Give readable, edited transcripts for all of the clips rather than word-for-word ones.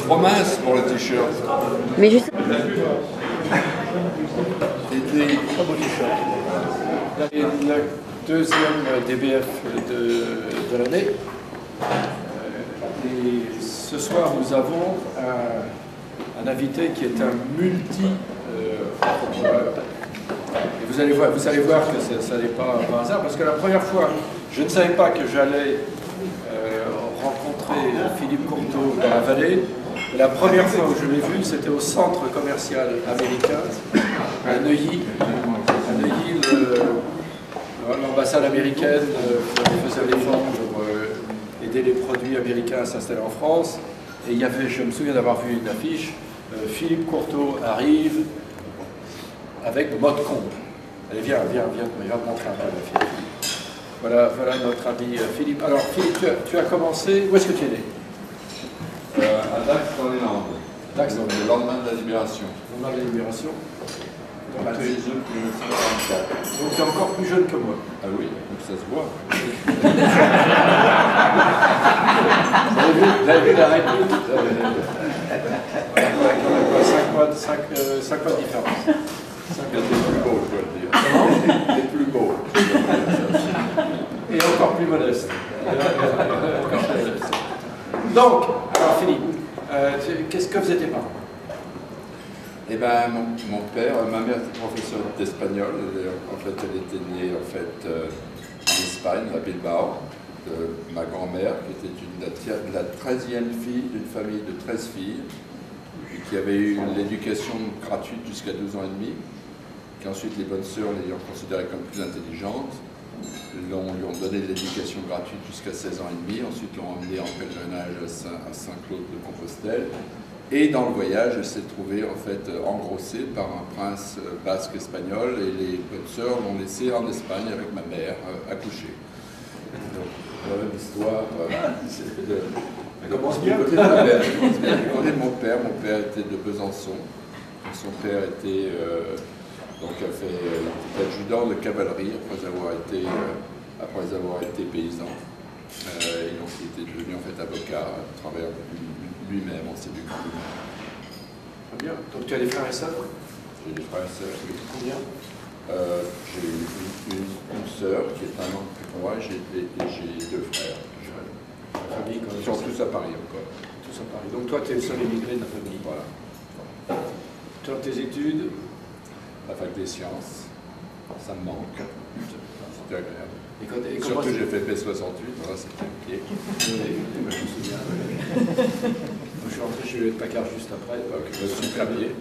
trop mince pour le t-shirt. Mais juste... Et le deuxième DBF de l'année. Et ce soir, nous avons un invité qui est un multi-entrepreneur. Et vous allez voir que ça n'est pas par hasard, parce que la première fois, je ne savais pas que j'allais rencontrer Philippe Courteau dans la vallée. La première fois où je l'ai vu, c'était au centre commercial américain, à Neuilly. L'ambassade américaine faisait l'effort pour aider les produits américains à s'installer en France. Et il y avait, je me souviens d'avoir vu une affiche, Philippe Courteau arrive avec mode comp. Allez, viens, il va te montrer un peu la fille. Voilà notre ami Philippe. Alors Philippe, tu as commencé, où est-ce que tu es né? À Dax dans les Landes. Dax dans le lendemain de la Libération. Le lendemain de la Libération. Donc, tu es jeune 1944. Donc tu es encore plus jeune que moi. Ah oui, donc ça se voit. Vous avez vu la réplique? 5 mois de différence. T'es plus beau, je dois le dire. T'es plus beau. Et encore plus modeste. Donc, alors Philippe, qu'est-ce que faisaient tes parents? Eh bien, mon père, ma mère était professeure d'espagnol. En fait, elle était née en Espagne, à Bilbao, de ma grand-mère, qui était la 13e fille d'une famille de 13 filles, et qui avait eu l'éducation gratuite jusqu'à 12 ans et demi, qu'ensuite les bonnes sœurs, l'ayant considérée comme plus intelligente, lui ont donné de l'éducation gratuite jusqu'à 16 ans et demi, ensuite l'ont emmenée en pèlerinage à Saint-Claude de Compostelle. Et dans le voyage, elle s'est trouvée en fait engrossée par un prince basque espagnol, et les bonnes sœurs l'ont laissée en Espagne avec ma mère accoucher. Donc voilà l'histoire. Elle commence bien. Du côté de mon père était de Besançon. Son père était adjudant de cavalerie après avoir été paysan. Et donc il était devenu en fait avocat, travailleur lui-même en séduction. Très bien. Donc tu as des frères et sœurs? J'ai des frères et sœurs, oui. Combien? J'ai une sœur qui est un an plus que moi, et j'ai 2 frères. La famille, Ils sont tous à Paris encore. Tous à Paris. Donc toi, tu es le seul émigré de la famille. Voilà. Toi, tes études? La fac des sciences, ça me manque. C'était agréable. Et surtout, j'ai fait P68, voilà, c'était un pied. Oui, je me souviens. Je suis rentré chez Paccard juste après. Donc, le super pied.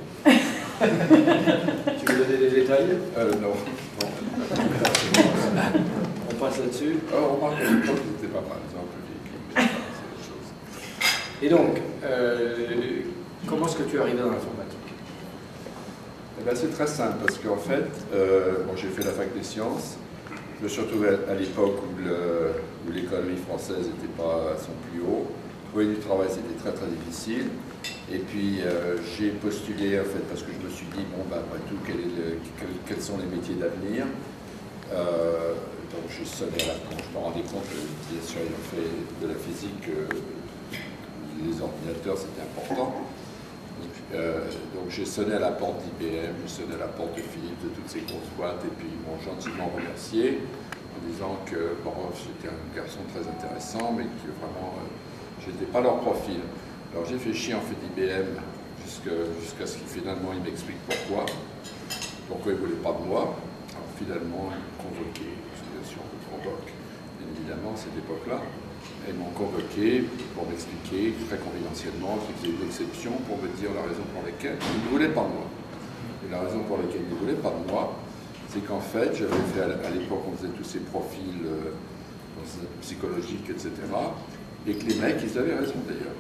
Tu veux donner des détails? Non. On passe là-dessus. Oh, remarque, à l'époque, c'était pas mal, c'est un peu vieilli, mais c'est autre chose. Et donc, comment est-ce que tu es arrivé dans l'informatique? Eh bien, c'est très simple, parce qu'en fait, j'ai fait la fac des sciences. Je me suis retrouvé à l'époque où l'économie française n'était pas à son plus haut. Trouver du travail, c'était très très difficile. Et puis j'ai postulé, en fait, parce que je me suis dit, bon, bah, après tout, quels sont les métiers d'avenir? Donc j'ai sonné à la porte. Je me rendais compte que, bien sûr, ayant fait de la physique, les ordinateurs, c'était important. Donc j'ai sonné à la porte d'IBM, j'ai sonné à la porte de Philips, de toutes ces grosses boîtes, et puis ils m'ont gentiment remercié en disant que bon, j'étais un garçon très intéressant, mais que vraiment je n'étais pas leur profil. Alors j'ai fait chier en fait d'IBM jusqu'à ce qu'ils finalement ils m'expliquent pourquoi ils ne voulaient pas de moi. Alors finalement ils m'ont convoqué, bien sûr on me convoque, bien évidemment à cette époque-là. Ils m'ont convoqué pour m'expliquer très confidentiellement qu'ils faisaient une exception pour me dire la raison pour laquelle ils ne voulaient pas de moi. Et la raison pour laquelle ils ne voulaient pas de moi, c'est qu'en fait, j'avais fait à l'époque, on faisait tous ces profils psychologiques, etc. Et que les mecs, ils avaient raison d'ailleurs,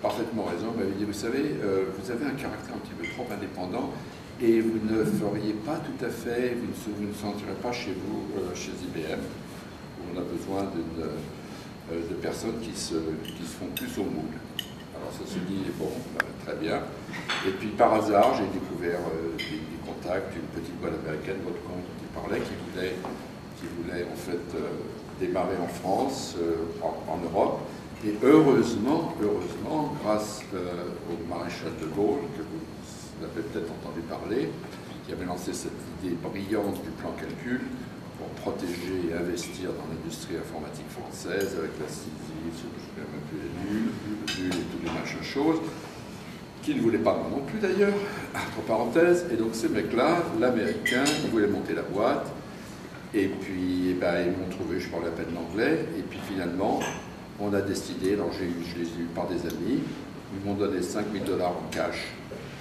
parfaitement raison. Ils m'avaient dit, vous savez, vous avez un caractère un petit peu trop indépendant et vous ne feriez pas tout à fait, vous ne sentirez pas chez vous, chez IBM, où on a besoin de personnes qui se font plus au moule. Alors ça se dit, bon, bah, très bien. Et puis par hasard, j'ai découvert des contacts, une petite boîte américaine, votre compte qui parlait, qui voulait en fait démarrer en France, en Europe, Et heureusement, grâce au maréchal de Gaulle, que vous avez peut-être entendu parler, qui avait lancé cette idée brillante du plan calcul pour protéger et investir dans l'industrie informatique française avec la CISI, je ne sais même plus les nuls et tous les machins choses, qui ne voulaient pas moi non plus d'ailleurs, entre parenthèses. Et donc ces mecs-là, l'américain, ils voulaient monter la boîte, et puis ils m'ont trouvé, je parlais à peine l'anglais, et puis finalement, on a décidé, alors je les ai eus par des amis, ils m'ont donné 5 000 $ en cash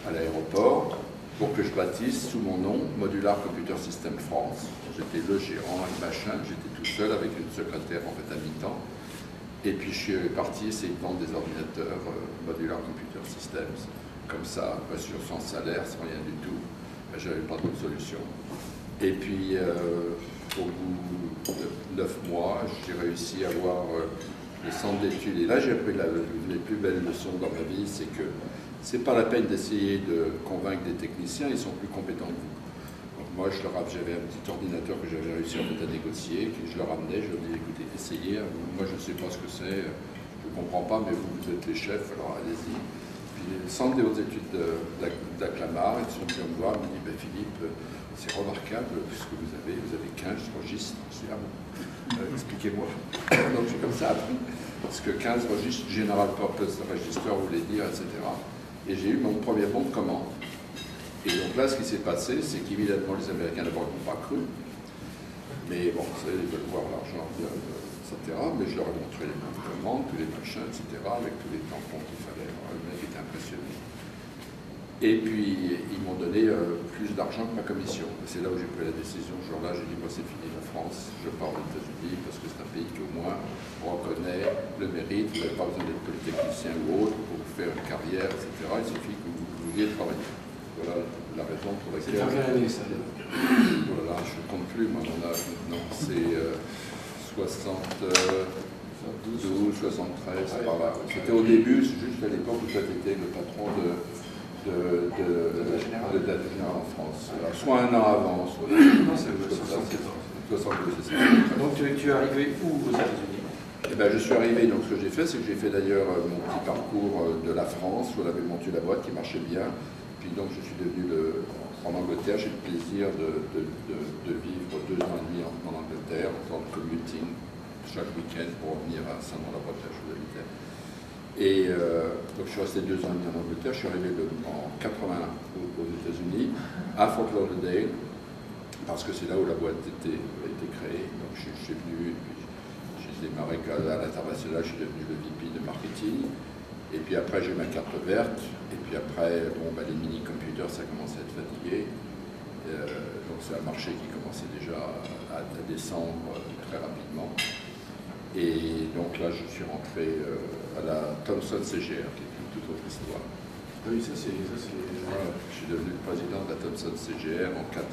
à l'aéroport pour que je baptise sous mon nom Modular Computer System France. J'étais le gérant, le machin, j'étais tout seul avec une secrétaire en fait à mi-temps. Et puis je suis parti essayer de vendre des ordinateurs Modular Computer Systems, comme ça, sans salaire, sans rien du tout. J'avais pas d'autre solution. Et puis, au bout de 9 mois, j'ai réussi à avoir le centre d'études. Et là, j'ai appris les plus belles leçons dans ma vie, c'est que c'est pas la peine d'essayer de convaincre des techniciens, ils sont plus compétents que vous. Donc moi, j'avais un petit ordinateur que j'avais réussi en fait à négocier, que je leur amenais, je leur disais, écoutez, essayez, moi je ne sais pas ce que c'est, je ne comprends pas, mais vous êtes les chefs, alors allez-y. Puis le centre des hautes études d'Acclamar, ils sont venus me voir, ils m'ont dit, Philippe, c'est remarquable ce que vous avez 15 registres. Je dis, ah bon, expliquez-moi. Donc j'ai comme ça appris, parce que 15 registres, General Purpose Register voulait dire, etc. Et j'ai eu mon premier bon de commande. Et donc là, ce qui s'est passé, c'est qu'évidemment, les Américains d'abord n'ont pas cru. Mais bon, vous savez, ils veulent voir l'argent, etc. Mais je leur ai montré les bons de commande, tous les machins, etc., avec tous les tampons qu'il fallait. Alors, le mec était impressionné. Et puis, ils m'ont donné plus d'argent que ma commission. C'est là où j'ai pris la décision. Ce jour-là, j'ai dit, moi, c'est fini la France, je pars aux États-Unis, parce que c'est un pays qui, au moins, reconnaît le mérite. Vous n'avez pas besoin d'être polytechnicien ou autre pour faire une carrière, etc. Il suffit que vous vouliez travailler. Voilà la raison pour laquelle... C'est quelle année, ça? Voilà, je ne compte plus, moi, mon âge maintenant. C'est 72, 73, par là. C'était au début, c'est juste à l'époque où tu étais le patron de la Générale en France. Alors, soit un an avant, soit... Non, c'est 74. 72, c'est ça. Donc tu es arrivé où aux États-Unis? Eh ben, je suis arrivé, donc ce que j'ai fait, c'est que j'ai fait d'ailleurs mon petit parcours de la France, où on avait monté la boîte qui marchait bien. Puis donc je suis devenu en Angleterre, j'ai le plaisir de vivre 2 ans et demi en Angleterre, en tant que commuting chaque week-end pour revenir à Saint-Mandé-la-Bretèche où j'habitais. Et donc je suis resté 2 ans et demi en Angleterre, je suis arrivé en 80 aux États-Unis, à Fort Lauderdale, parce que c'est là où la boîte a été créée. Donc je suis venu, et puis j'ai démarré à l'international, je suis devenu le VP de marketing. Et puis après, j'ai ma carte verte. Et puis après, bon, les mini-computers, ça commençait à être fatigué. Donc c'est un marché qui commençait déjà à descendre très rapidement. Et donc là, je suis rentré à la Thomson CGR, qui est une toute autre histoire. Oui, ça c'est... Voilà, je suis devenu le président de la Thomson CGR en 85,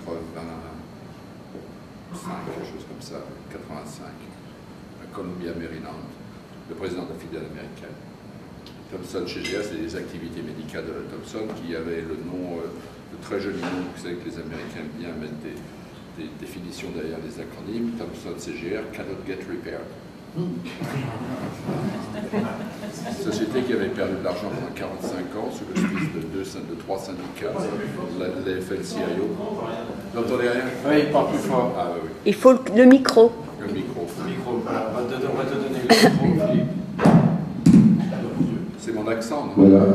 quelque chose comme ça, 85, à Columbia, Maryland, le président de la filiale américaine. Thomson CGR, c'est les activités médicales de la Thomson qui avait le nom, le très joli nom, vous savez que les Américains aiment bien mettre des définitions derrière les acronymes. Thomson CGR, cannot get repaired. Société qui avait perdu de l'argent pendant 45 ans sous l'auspice de 3 syndicats, la FL-CIO. Vous n'entendez rien? Oui, il parle plus fort. Ah, oui. Il faut le micro. Le micro. Voilà, on va te donner le micro, Philippe. C'est mon accent, non? Voilà.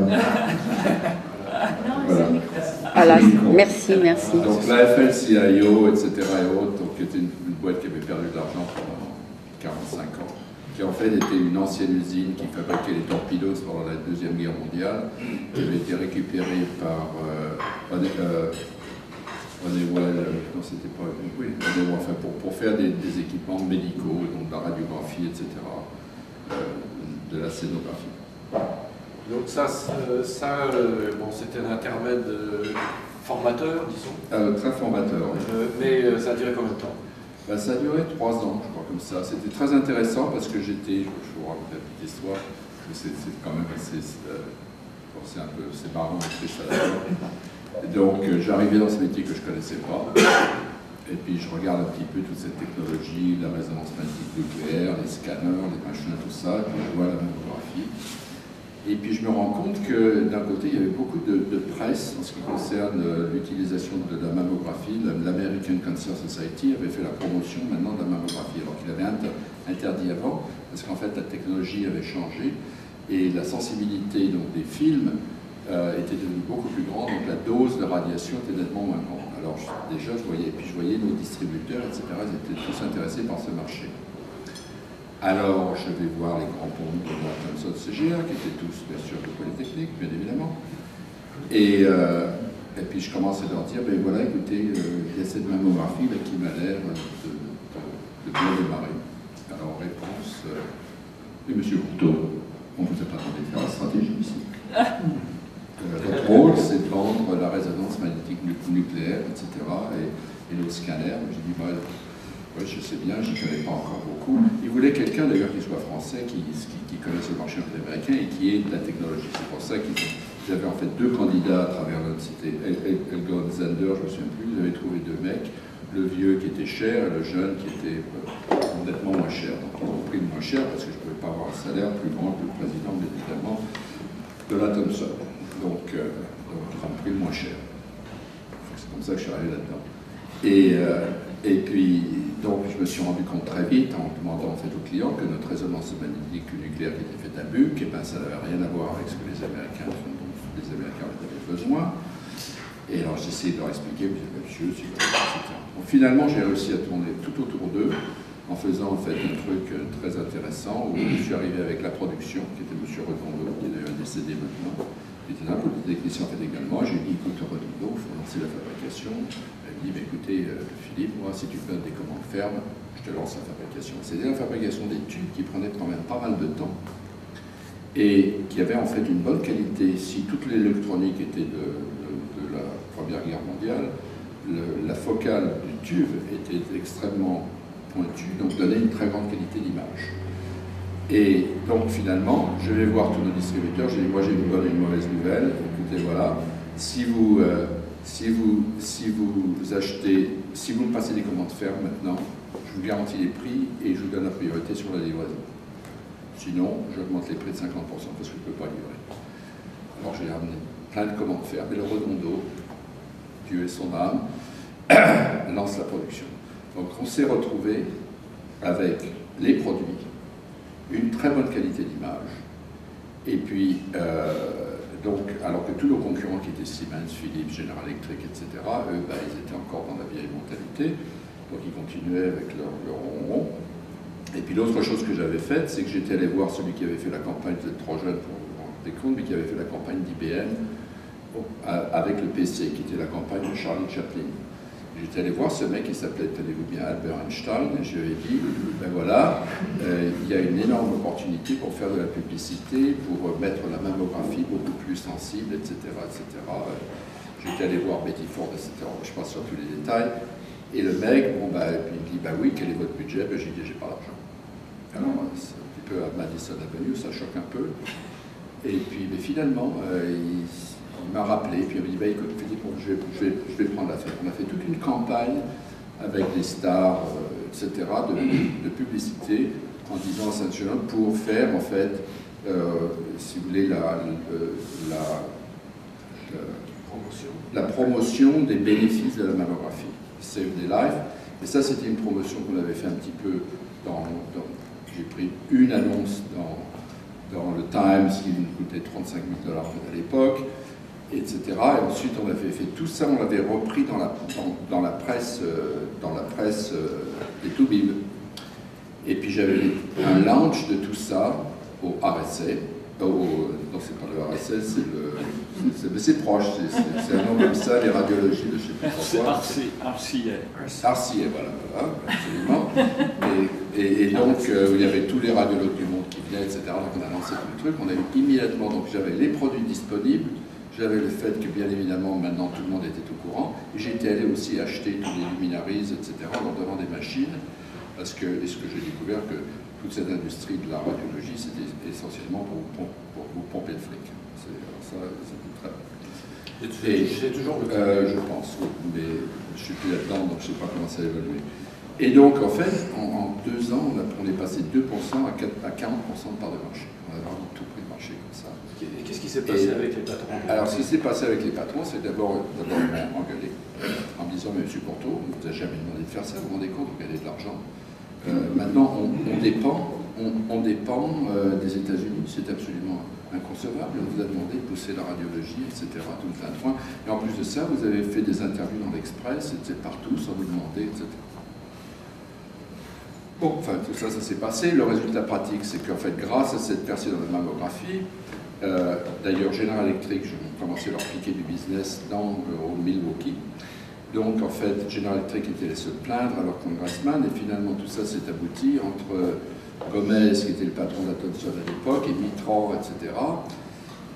Voilà, merci. Donc la FL-CIO, etc. et autres, donc, qui était une boîte qui avait perdu de l'argent pendant 45 ans, qui en fait était une ancienne usine qui fabriquait les torpedos pendant la Deuxième Guerre mondiale, qui avait été récupérée par Honeywell, non c'était pas Honeywell, enfin pour faire des équipements médicaux, donc de la radiographie, etc., de la scénographie. Donc ça bon, c'était un intermède formateur, disons. Très formateur, oui. Mais ça a duré combien de temps? Ça a duré 3 ans, je crois, comme ça. C'était très intéressant parce que j'étais, je vous raconte la petite histoire, mais c'est quand même assez, c'est un peu, c'est marrant et triste à la fois. Donc j'arrivais dans ce métier que je ne connaissais pas. Et puis je regarde un petit peu toute cette technologie, la résonance magnétique nucléaire, les scanners, les machins, tout ça, puis je vois la mammographie. Et puis je me rends compte que d'un côté, il y avait beaucoup de presse en ce qui concerne l'utilisation de la mammographie. L'American Cancer Society avait fait la promotion maintenant de la mammographie, alors qu'il avait interdit avant, parce qu'en fait la technologie avait changé et la sensibilité donc, des films était devenue beaucoup plus grande, donc la dose de radiation était nettement moins grande. Alors déjà, je voyais nos distributeurs, etc., ils étaient tous intéressés par ce marché. Alors, je vais voir les grands ponts de la Thomson CGA, qui étaient tous, bien sûr, de Polytechnique, bien évidemment. Et puis, je commence à leur dire, ben voilà, écoutez, il y a cette mammographie là, qui m'a l'air de bien démarrer. Alors, réponse, et monsieur Courteau, on vous a pas demandé de faire la stratégie ici. Votre rôle, c'est de vendre la résonance magnétique nucléaire, etc., et nos scanners. J'ai dit, bah, ouais, je sais bien, je n'y connais pas encore beaucoup. Il voulait quelqu'un d'ailleurs qui soit français, qui connaisse le marché américain et qui ait de la technologie. C'est pour ça qu'ils avaient en fait deux candidats à travers notre cité. Elgon Zander, je ne me souviens plus, ils avaient trouvé deux mecs, le vieux qui était cher et le jeune qui était nettement moins cher. Donc ils ont pris le moins cher parce que je ne pouvais pas avoir un salaire plus grand que le président, bien évidemment, de la Thomson. Donc ils ont pris le moins cher. C'est comme ça que je suis arrivé là-dedans. Et puis, donc, je me suis rendu compte très vite, en demandant en fait aux clients, que notre résonance magnétique nucléaire qui était faite à Buc, et ben, ça n'avait rien à voir avec ce que les Américains font, donc les Américains avaient besoin. Et alors, j'ai essayé de leur expliquer, monsieur, etc. Donc, finalement, j'ai réussi à tourner tout autour d'eux, en faisant en fait un truc très intéressant, où je suis arrivé avec la production, qui était monsieur Redondo, qui est d'ailleurs décédé maintenant, qui était un polytechnicien en fait également. J'ai dit, écoute, Redondo, il faut lancer la fabrication. Il dit, mais écoutez, Philippe, moi, si tu peux des commandes fermes, je te lance la fabrication. C'était la fabrication des tubes qui prenait quand même pas mal de temps et qui avait en fait une bonne qualité. Si toute l'électronique était de la Première Guerre mondiale, la focale du tube était extrêmement pointue, donc donnait une très grande qualité d'image. Et donc finalement, je vais voir tous nos distributeurs, j'ai dit, moi j'ai une bonne et une mauvaise nouvelle, écoutez, voilà, si vous achetez, si vous me passez des commandes fermes maintenant, je vous garantis les prix et je vous donne la priorité sur la livraison. Sinon, j'augmente les prix de 50% parce que je ne peux pas livrer. Alors j'ai ramené plein de commandes fermes et le Redondo, Dieu et son âme, lance la production. Donc on s'est retrouvé avec les produits, une très bonne qualité d'image, et puis donc, alors que tous nos concurrents qui étaient Siemens, Philips, General Electric, etc., eux, bah, ils étaient encore dans la vieille mentalité, donc ils continuaient avec leur ronron. Et puis l'autre chose que j'avais faite, c'est que j'étais allé voir celui qui avait fait la campagne, vous êtes trop jeune pour vous rendre compte, mais qui avait fait la campagne d'IBM avec le PC, qui était la campagne de Charlie Chaplin. J'étais allé voir ce mec qui s'appelait, tenez-vous bien, Albert Einstein, et je lui ai dit, ben voilà, il y a une énorme opportunité pour faire de la publicité, pour mettre la mammographie beaucoup plus sensible, etc. etc. J'étais allé voir Betty Ford, etc. Je passe sur tous les détails. Et le mec, bon, bah, il me dit, bah oui, quel est votre budget? Ben, j'ai dit, j'ai pas l'argent. Alors, c'est un petit peu à Madison Avenue, ça choque un peu. Et puis, mais finalement, il m'a rappelé, puis il m'a dit, bah, écoute, Philippe, je vais prendre l'affaire. On a fait toute une campagne avec des stars, etc., de publicité, en disant à Saint-Gelon pour faire, en fait, si vous voulez, la promotion des bénéfices de la mammographie. Save des lives. Et ça, c'était une promotion qu'on avait fait un petit peu j'ai pris une annonce dans le Times qui nous coûtait 35 000 $ à l'époque, etc. Et ensuite, on avait fait tout ça, on l'avait repris dans la presse des Toubib. Et puis j'avais un launch de tout ça au RSA. Non, c'est pas le RSS, c'est proche, c'est un nom comme ça, les radiologies de je ne sais plus pourquoi. RCA, voilà, absolument. Et donc, il y avait tous les radiologues du monde qui venaient, etc. Donc on a lancé tout le truc, on a eu immédiatement, donc j'avais les produits disponibles, j'avais le fait que bien évidemment maintenant tout le monde était au courant, et j'étais allé aussi acheter tous les luminaries, etc. en leur donnant des machines, parce que, et ce que j'ai découvert que toute cette industrie de la radiologie, c'était essentiellement pour vous pomper le fric. Ça, c'était très bien. C'est toujours le cas. Je pense, oui, mais je suis plus là-dedans, donc je ne sais pas comment ça a évolué. Et donc, en fait, en 2 ans, on est passé de 2% à 40% de part de marché. On a vraiment tout pris le marché comme ça. Et qu'est-ce qui s'est passé avec les patrons? Alors, ce qui s'est passé avec les patrons, c'est d'abord ils m'ont engueulé en me disant, mais M. Courteau, on ne vous a jamais demandé de faire ça, vous vous rendez compte, vous gagnez de l'argent. Maintenant, on dépend des États-Unis, c'est absolument inconcevable. On vous a demandé de pousser la radiologie, etc., tout le train. Et en plus de ça, vous avez fait des interviews dans l'Express, etc., partout, sans vous demander, etc. Bon, enfin, tout ça, ça s'est passé. Le résultat pratique, c'est qu'en fait, grâce à cette percée dans la mammographie, d'ailleurs, General Electric, je vais commencer à leur piquer du business au Milwaukee. Donc, en fait, General Electric était les seuls plaindre à leur congressman, et finalement, tout ça s'est abouti entre Gomez, qui était le patron de la Thomson à l'époque, et Mitran, etc.,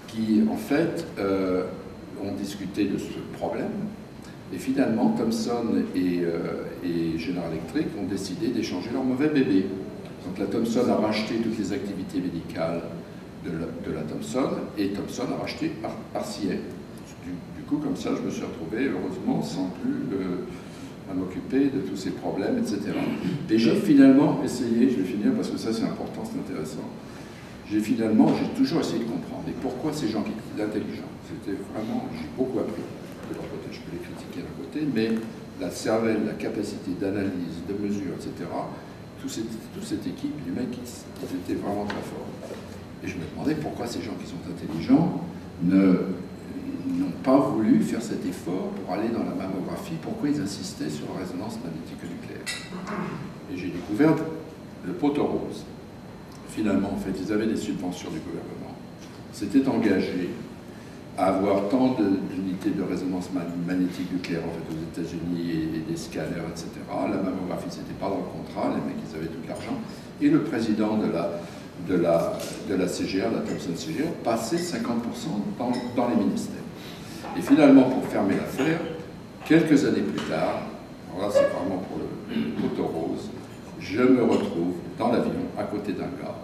qui, en fait, ont discuté de ce problème. Et finalement, Thomson et General Electric ont décidé d'échanger leur mauvais bébé. Donc la Thomson a racheté toutes les activités médicales de la Thomson, et Thomson a racheté RCA. Du coup, comme ça, je me suis retrouvé, heureusement, sans plus à m'occuper de tous ces problèmes, etc. Et j'ai finalement essayé, je vais finir parce que ça c'est important, c'est intéressant, j'ai toujours essayé de comprendre. Et pourquoi ces gens qui étaient intelligents? C'était vraiment, j'ai beaucoup appris de leur côté, je peux les critiquer d'un côté, mais la cervelle, la capacité d'analyse, de mesure, etc., toute cette équipe, les mecs, ils étaient vraiment très forts. Et je me demandais pourquoi ces gens qui sont intelligents n'ont pas voulu faire cet effort pour aller dans la mammographie, pourquoi ils insistaient sur la résonance magnétique nucléaire. Et j'ai découvert le poteau rose. Finalement, en fait, ils avaient des subventions du gouvernement, s'étaient engagés à avoir tant d'unités de résonance magnétique nucléaire en fait, aux États-Unis et des scanners, etc. La mammographie, c'était pas dans le contrat, les mecs, ils avaient tout l'argent. Et le président de la CGR, la Thomson CGR, passait 50% dans les ministères. Et finalement, pour fermer l'affaire, quelques années plus tard, alors là c'est vraiment pour le poteau rose, je me retrouve dans l'avion à côté d'un gars.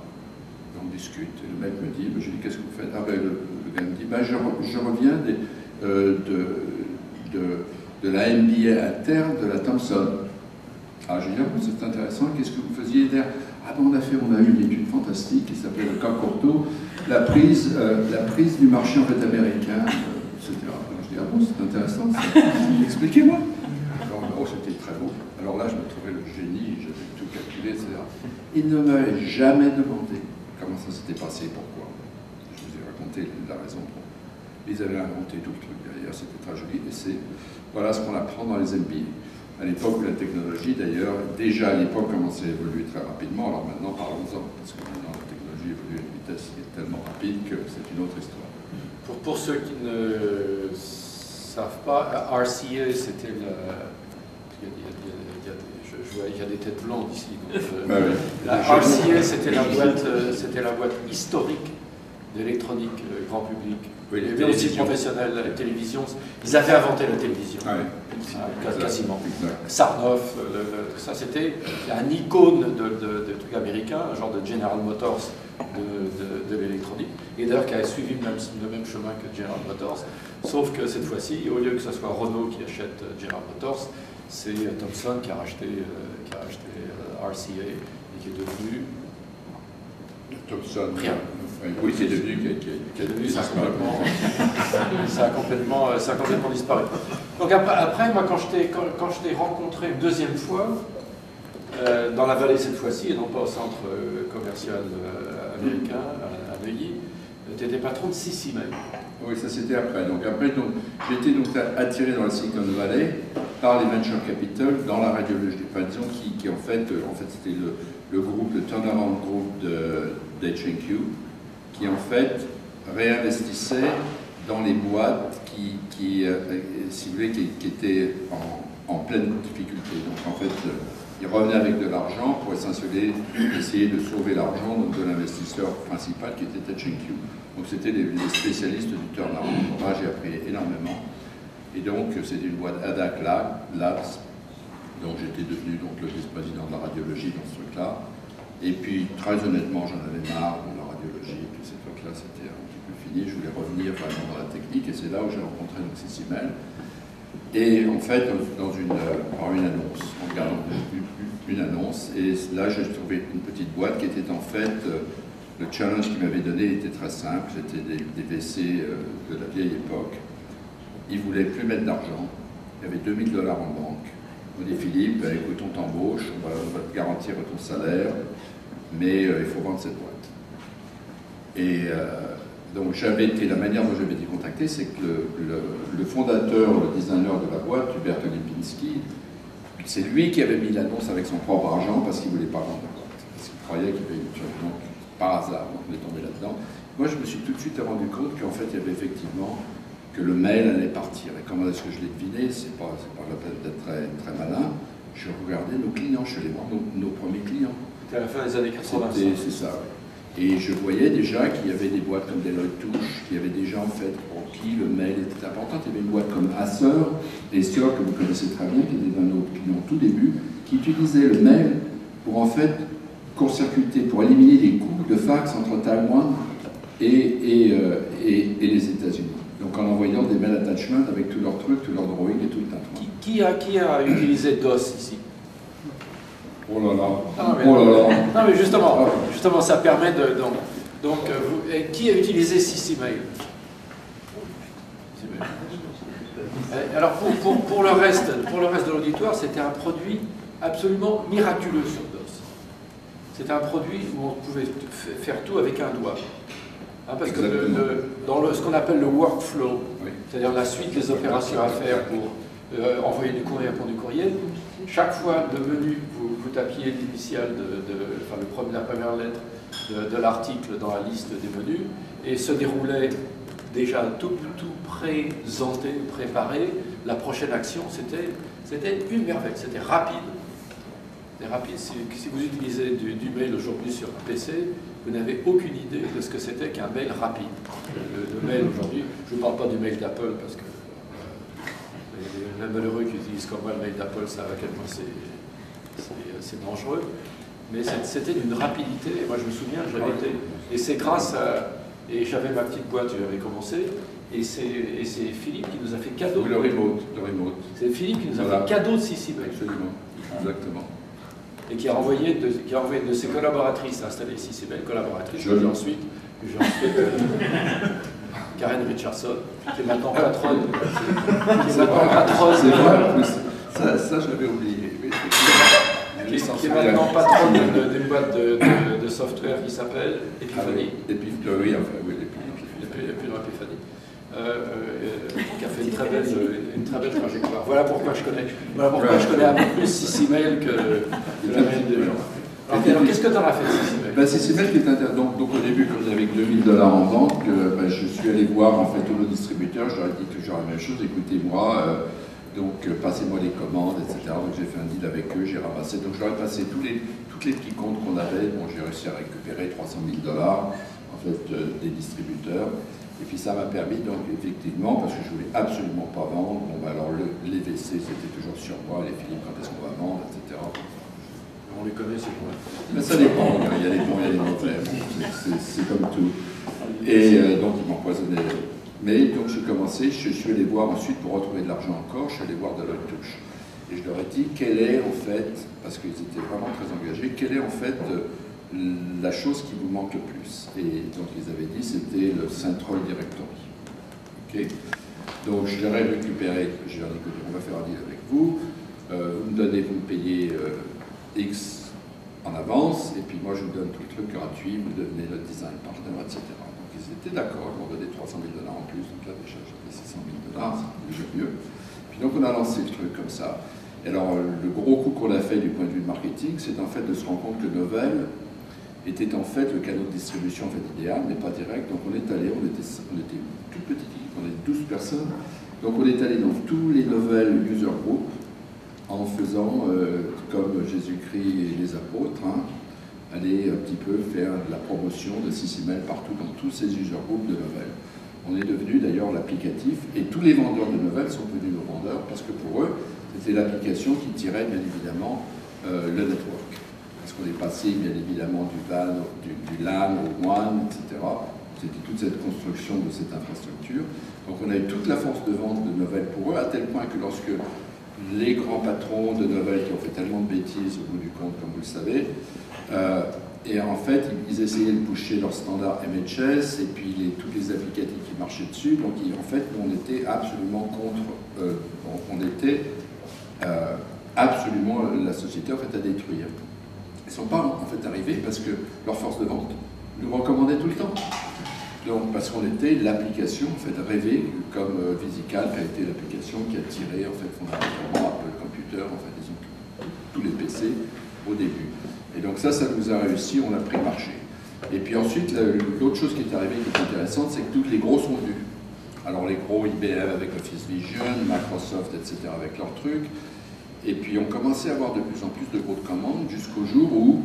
On discute, et le mec me dit, je dis, qu'est-ce que vous faites? Ah ben le gars me dit, je reviens de la MBA interne de la Thomson. Ah, je dis, c'est intéressant, qu'est-ce que vous faisiez derrière? Ah ben on a eu une étude fantastique qui s'appelle le cas Courteau, la prise du marché en fait américain, etc. Alors, je dis, ah bon, c'est intéressant, ça. Expliquez-moi. Alors, oh, c'était très beau. Alors là, je me trouvais le génie, j'avais tout calculé, etc. Il ne m'avait jamais demandé comment ça s'était passé, pourquoi. Je vous ai raconté la raison. Ils avaient inventé tout le truc derrière, c'était très joli, et voilà ce qu'on apprend dans les MBA. À l'époque où la technologie, d'ailleurs, déjà à l'époque, commençait à évoluer très rapidement, alors maintenant, parlons-en, parce que maintenant, la technologie évolue à une vitesse qui est tellement rapide que c'est une autre histoire. Pour ceux qui ne savent pas, RCA, c'était il y a des têtes blondes ici. Donc, la RCA, c'était la boîte historique d'électronique grand public. Oui, il y avait aussi professionnels, la télévision. Ils avaient inventé la télévision, quasiment. Exact. Sarnoff, tout ça, c'était un icône de trucs américains, un genre de General Motors de l'électronique, et d'ailleurs qui a suivi le même chemin que General Motors, sauf que cette fois-ci, au lieu que ce soit Renault qui achète General Motors, c'est Thomson qui a racheté RCA et qui est devenu Thomson. Rien. Oui, qui est devenu. Ça a complètement disparu. Donc après moi, quand je t'ai rencontré une deuxième fois, dans la vallée cette fois-ci, et non pas au centre commercial américain, à Neuilly, tu étais patron de CCMA. Oui, ça c'était après. Donc j'ai été attiré dans la Silicon Valley par les venture capital dans la radiologie. Enfin, disons qui en fait c'était le groupe, le turnaround group d'H&Q, qui en fait réinvestissait dans les boîtes qui étaient en pleine difficulté. Donc en fait, ils revenaient avec de l'argent pour essayer de sauver l'argent de l'investisseur principal qui était H&Q. Donc c'était les spécialistes du turnaround. Moi j'ai appris énormément. Et donc c'était une boîte ADAC Labs, dont j'étais devenu donc, le vice-président de la radiologie dans ce truc-là. Et puis très honnêtement j'en avais marre de la radiologie, et puis cette truc-là c'était un petit peu fini, je voulais revenir vraiment dans la technique, et c'est là où j'ai rencontré donc Sissimel. Et en fait, par une annonce, en regardant une annonce, et là j'ai trouvé une petite boîte qui était en fait, le challenge qu'il m'avait donné était très simple, c'était des WC de la vieille époque. Il ne voulait plus mettre d'argent, il y avait 2 000 $ en banque. On dit Philippe, écoute, on t'embauche, on va te garantir ton salaire, mais il faut vendre cette boîte. Et donc la manière dont j'avais été contacté, c'est que le fondateur, le designer de la boîte, Hubert Lipinski, c'est lui qui avait mis l'annonce avec son propre argent parce qu'il ne voulait pas vendre la boîte. Parce qu'il croyait qu'il y avait une chose. Donc, par hasard, on est tombé là-dedans. Moi, je me suis tout de suite rendu compte qu'en fait, il y avait effectivement que le mail allait partir. Et comment est-ce que je l'ai deviné? C'est pas la peine d'être très, très malin. Je regardais nos clients, je suis allé voir nos premiers clients. C'était à la fin des années 80. C'est ça, oui. Et je voyais déjà qu'il y avait des boîtes comme Deloitte Touche, qu'il y avait des gens en fait pour qui le mail était important. Il y avait une boîte comme Acer, que vous connaissez très bien, qui était un de nos clients au tout début, qui utilisait le mail pour en fait court-circuiter, pour éliminer les coûts de fax entre Taïwan et les États-Unis. Donc en envoyant des mail attachments avec tous leurs trucs, tous leurs drawings et tout le tintouin. Qui a utilisé DOS ici? Oh là là. Non mais justement ça permet de... Donc qui a utilisé Sissimel? Alors pour le reste de l'auditoire, c'était un produit absolument miraculeux sur DOS. C'était un produit où on pouvait faire tout avec un doigt. Parce que dans ce qu'on appelle le workflow, oui, c'est-à-dire la suite des opérations à faire pour envoyer du courrier, répondre du courrier, chaque fois le menu, vous tapiez l'initiale, la première lettre de l'article dans la liste des menus, et se déroulait déjà tout présenté, préparé. La prochaine action, c'était une merveille, c'était rapide. C'était rapide. Si vous utilisez du mail aujourd'hui sur un PC, vous n'avez aucune idée de ce que c'était qu'un mail rapide. Le mail aujourd'hui, je ne parle pas du mail d'Apple parce que les malheureux qui utilisent comme moi le mail d'Apple savent à quel point c'est dangereux. Mais c'était d'une rapidité. Et moi je me souviens, j'avais été. Et c'est grâce à. Et j'avais ma petite boîte, j'avais commencé. Et c'est Philippe qui nous a fait cadeau. Oui, le remote. C'est Philippe qui nous a fait cadeau de Sissimel. Absolument. Exactement. Et qui a envoyé de ses collaboratrices installer Sissimel, collaboratrices, que j'ai ensuite Karen Richardson, qui est maintenant patronne. C'est vrai, ça je l'avais oublié. Qui est maintenant patronne d'une boîte de software qui s'appelle Epiphany. Epiphany. Qui a fait une très belle trajectoire. Voilà pourquoi je connais un peu plus Sissimel que la mail des gens. Alors qu'est-ce que tu en as fait, Sissimel? Sissimel qui est intéressant. Donc au début, comme j'avais 2 000 $ en banque, je suis allé voir en fait tous nos distributeurs. Je leur ai dit toujours la même chose. Écoutez-moi, passez-moi les commandes, etc. Donc j'ai fait un deal avec eux, j'ai ramassé. Donc je leur ai passé tous les petits comptes qu'on avait. Bon, j'ai réussi à récupérer 300 000 $ en fait des distributeurs. Et puis ça m'a permis, donc effectivement, parce que je ne voulais absolument pas vendre, alors les WC c'était toujours sur moi, les Philippe, quand est-ce qu'on va vendre, etc. On les connaît, c'est quoi? Mais ça dépend, il y a les bons, il y a les mauvais, c'est comme tout. Et donc ils m'empoisonnaient. Mais donc j'ai commencé, je suis allé voir ensuite, pour retrouver de l'argent encore, je suis allé voir Deloitte Touche. Et je leur ai dit, quelle est en fait, parce qu'ils étaient vraiment très engagés, quelle est en fait la chose qui vous manque le plus. Et donc ils avaient dit c'était le Central Directory. Okay, donc je leur ai récupéré, je leur ai dit on va faire un deal avec vous, vous me payez X en avance, et puis moi je vous donne tout le truc gratuit, vous devenez le design partner, etc. Donc ils étaient d'accord, ils m'ont donné 300 000 $ en plus, donc là déjà j'avais 600 000 $, c'est déjà mieux. Puis donc on a lancé le truc comme ça. Et alors le gros coup qu'on a fait du point de vue de marketing, c'est en fait de se rendre compte que Novell était en fait le canal de distribution en fait idéal, mais pas direct. Donc on est allé, on était toute petite équipe, on est 12 personnes. Donc on est allé dans tous les Novell user groups en faisant comme Jésus-Christ et les apôtres, aller un petit peu faire de la promotion de Sissimel partout dans tous ces user groups de Novell. On est devenu d'ailleurs l'applicatif et tous les vendeurs de Novell sont devenus nos vendeurs parce que pour eux, c'était l'application qui tirait bien évidemment le network. Parce qu'on est passé bien évidemment du LAN au WAN, etc. c'était toute cette construction de cette infrastructure. Donc on avait toute la force de vente de Novell pour eux, à tel point que lorsque les grands patrons de Novell qui ont fait tellement de bêtises au bout du compte, comme vous le savez, et en fait, ils essayaient de pusher leur standard MHS et puis tous les applicatifs qui marchaient dessus. Donc, en fait, on était absolument contre. On était absolument la société en fait à détruire. Ils ne sont pas en fait arrivés parce que leur force de vente nous recommandait tout le temps. Donc, parce qu'on était l'application en fait rêvée, comme VisiCalc a été l'application qui a tiré en fait fondamentalement Apple Computer, en fait, tous les PC au début. Et donc ça nous a réussi, on a pris marché. Et puis ensuite, l'autre chose qui est arrivée qui est intéressante, c'est que toutes les gros sont venus. Alors les gros, IBM avec Office Vision, Microsoft, etc. avec leurs trucs. Et puis on commençait à avoir de plus en plus de grosses commandes jusqu'au jour où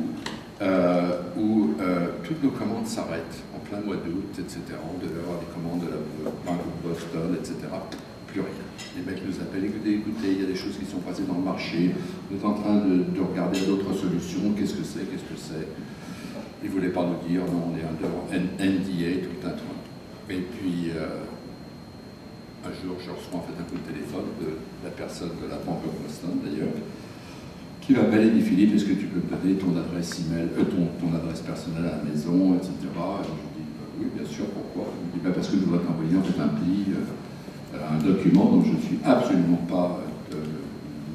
toutes nos commandes s'arrêtent, en plein mois d'août, etc. On devait avoir des commandes de la Bank of Boston, etc. Plus rien. Les mecs nous appellent, écoutez, il y a des choses qui sont passées dans le marché, on est en train de regarder d'autres solutions, qu'est-ce que c'est. Ils ne voulaient pas nous dire, non, on est under NDA, tout un truc. Et puis, un jour, je reçois en fait un coup de téléphone de la personne de la Bank of Boston, d'ailleurs, qui m'appelle et dit, Philippe, est-ce que tu peux me donner ton adresse email, ton adresse personnelle à la maison, etc. Et je dis, oui, bien sûr, pourquoi? Il me dit, parce que je voudrais t'envoyer en fait un pli, un document dont je ne suis absolument pas,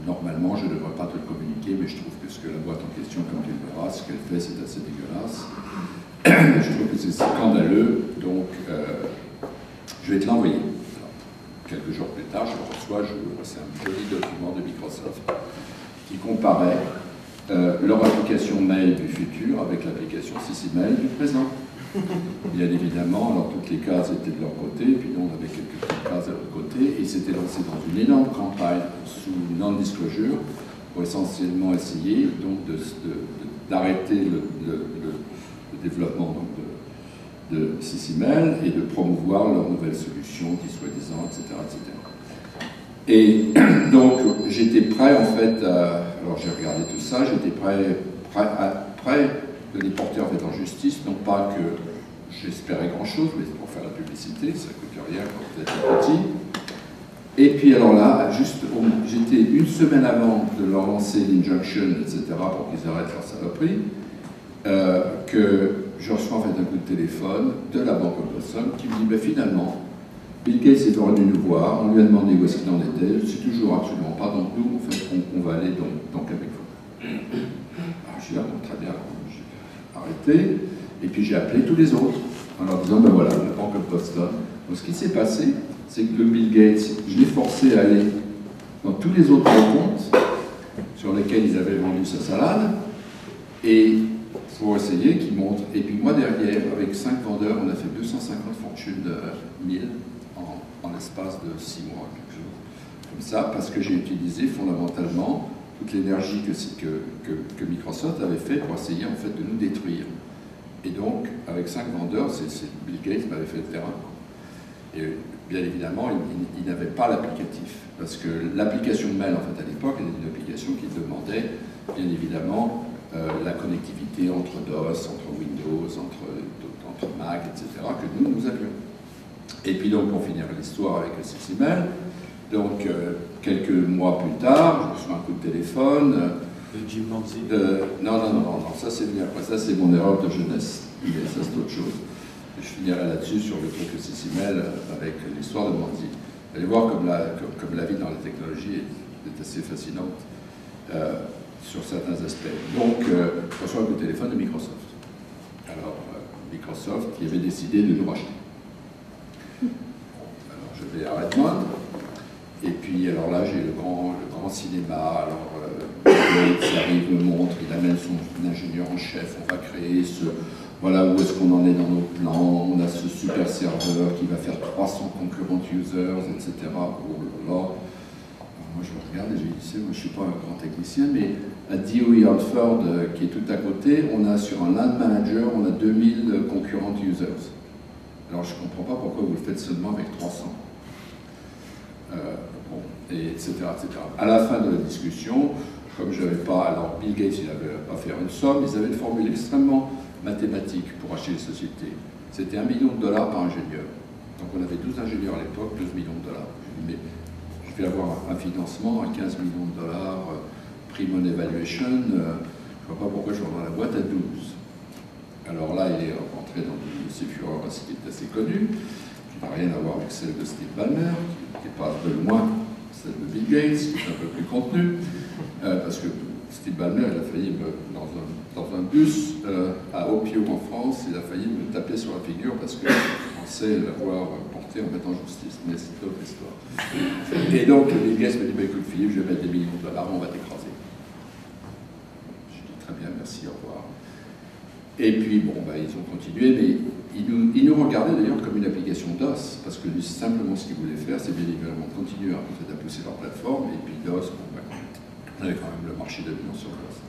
normalement je ne devrais pas te le communiquer, mais je trouve que ce que la boîte en question, comme tu le verras, ce qu'elle fait, c'est assez dégueulasse. Je trouve que c'est scandaleux, donc je vais te l'envoyer. Quelques jours plus tard, je le reçois, c'est un joli document de Microsoft qui comparait leur application mail du futur avec l'application CC-Mail du présent. Bien évidemment, alors toutes les cases étaient de leur côté, puis nous on avait quelques petites cases de l'autre côté, et c'était lancé dans une énorme campagne sous non-disclosure pour essentiellement essayer donc d'arrêter le développement donc, de CC-Mail et de promouvoir leurs nouvelles solutions qui soi-disant, etc., etc. Et donc j'étais prêt en fait, alors j'ai regardé tout ça, j'étais prêt de les porter en fait en justice, non pas que j'espérais grand-chose, mais pour faire la publicité, ça ne coûte rien quand vous êtes petit. Et puis alors là, j'étais une semaine avant de leur lancer l'injunction, etc., pour qu'ils arrêtent leur saloperie, que je reçois en fait un coup de téléphone de la Bank of Boston qui me dit, ben, finalement, Bill Gates est revenu nous voir, on lui a demandé où est-ce qu'il en était, c'est toujours absolument pas, donc nous, en fait, on va aller donc avec vous. Alors je dis, ah, bon, très bien. Arrêté, et puis j'ai appelé tous les autres en leur disant, ben voilà, la Bank of Boston. Donc ce qui s'est passé, c'est que le Bill Gates, je l'ai forcé à aller dans tous les autres comptes sur lesquels ils avaient vendu sa salade, et pour essayer qu'ils montrent. Et puis moi derrière, avec 5 vendeurs, on a fait 250 fortunes de 1000 en l'espace de 6 mois, quelque chose comme ça, parce que j'ai utilisé fondamentalement toute l'énergie que Microsoft avait fait pour essayer en fait de nous détruire. Et donc, avec 5 vendeurs, Bill Gates m'avait fait le terrain. Et bien évidemment, il n'avait pas l'applicatif, parce que l'application mail, en fait, à l'époque, était une application qui demandait, bien évidemment, la connectivité entre DOS, entre Windows, entre Mac, etc., que nous avions. Et puis donc, pour finir l'histoire avec le CC-Mail, donc, quelques mois plus tard, je reçois un coup de téléphone. De Jim Manzi. Non, ça c'est venu après, ça c'est mon erreur de jeunesse, mais ça c'est autre chose. Je finirai là-dessus sur le truc CC-Mail avec l'histoire de Manzi. Vous allez voir comme la vie dans la technologie est assez fascinante sur certains aspects. Donc, je reçois un coup de téléphone de Microsoft. Alors, Microsoft qui avait décidé de nous racheter. Alors, je vais à Redmond. Et puis, alors là, j'ai le grand cinéma. Alors, il arrive, me montre, il amène son ingénieur en chef. On va créer ce. Voilà où est-ce qu'on en est dans nos plans. On a ce super serveur qui va faire 300 concurrent users, etc. Oh là là. Alors, moi, je le regarde et je dis, moi, je ne suis pas un grand technicien, mais à DOE Hartford, qui est tout à côté, on a sur un LAN manager, on a 2000 concurrent users. Alors, je ne comprends pas pourquoi vous le faites seulement avec 300. Bon, et etc., etc. À la fin de la discussion, comme je n'avais pas, alors Bill Gates, il n'avait pas fait une somme, ils avaient une formule extrêmement mathématique pour acheter les sociétés. C'était $1 million par ingénieur. Donc on avait 12 ingénieurs à l'époque, 12 millions de dollars. Je dis, mais je vais avoir un financement à 15 millions de dollars, Prime on Evaluation, je ne vois pas pourquoi je vais dans la boîte à 12. Alors là, il est rentré dans une de ces fureurs qui est assez connue, qui n'a rien à voir avec celle de Steve Ballmer, qui n'est pas de loin celle de Bill Gates, qui est un peu plus contenue, parce que Steve Ballmer, il a failli, dans un bus à Opio en France, il a failli me taper sur la figure parce que je pensais l'avoir porté en mettant justice. Mais c'est une autre histoire. Et donc, Bill Gates m'a dit, bah, écoute Philippe, je vais mettre des millions de dollars, on va t'écraser. Je dis, très bien, merci, au revoir. Et puis, bon, bah, ils ont continué, mais ils nous regardaient d'ailleurs comme une application DOS, parce que simplement ce qu'ils voulaient faire, c'est bien évidemment continuer à pousser leur plateforme, et puis DOS, bon, bah, on avait quand même le marché dominant sur DOS.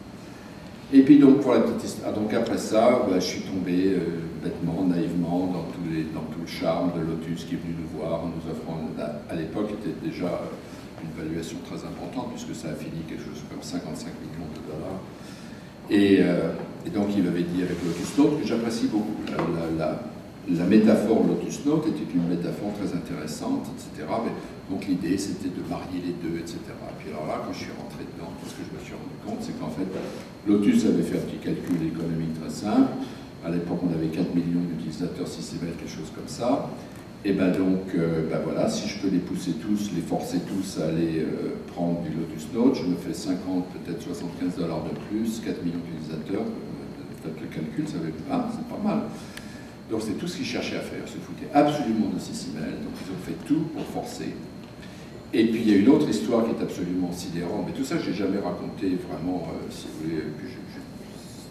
Et puis donc, pour la petite histoire, donc après ça, bah, je suis tombé bêtement, naïvement, dans tout le charme de Lotus qui est venu nous voir en nous offrant, à l'époque, était déjà une valuation très importante, puisque ça a fini quelque chose comme 55 millions de dollars. Et donc, il avait dit avec Lotus Note, que j'apprécie beaucoup. La métaphore Lotus Note était une métaphore très intéressante, etc. Mais, donc, l'idée, c'était de marier les deux, etc. Et puis alors là, quand je suis rentré dedans, ce que je me suis rendu compte, c'est qu'en fait, Lotus avait fait un petit calcul économique très simple. À l'époque, on avait 4 millions d'utilisateurs SysML, quelque chose comme ça. Et ben donc, voilà, si je peux les pousser tous, les forcer tous à aller prendre du Lotus Note, je me fais 50, peut-être $75 de plus, 4 millions d'utilisateurs, faites le calcul, ça va être c'est pas mal. Donc c'est tout ce qu'ils cherchaient à faire, se foutaient absolument de SysML, donc ils ont fait tout pour forcer. Et puis il y a une autre histoire qui est absolument sidérante, mais tout ça je n'ai jamais raconté vraiment, si vous voulez,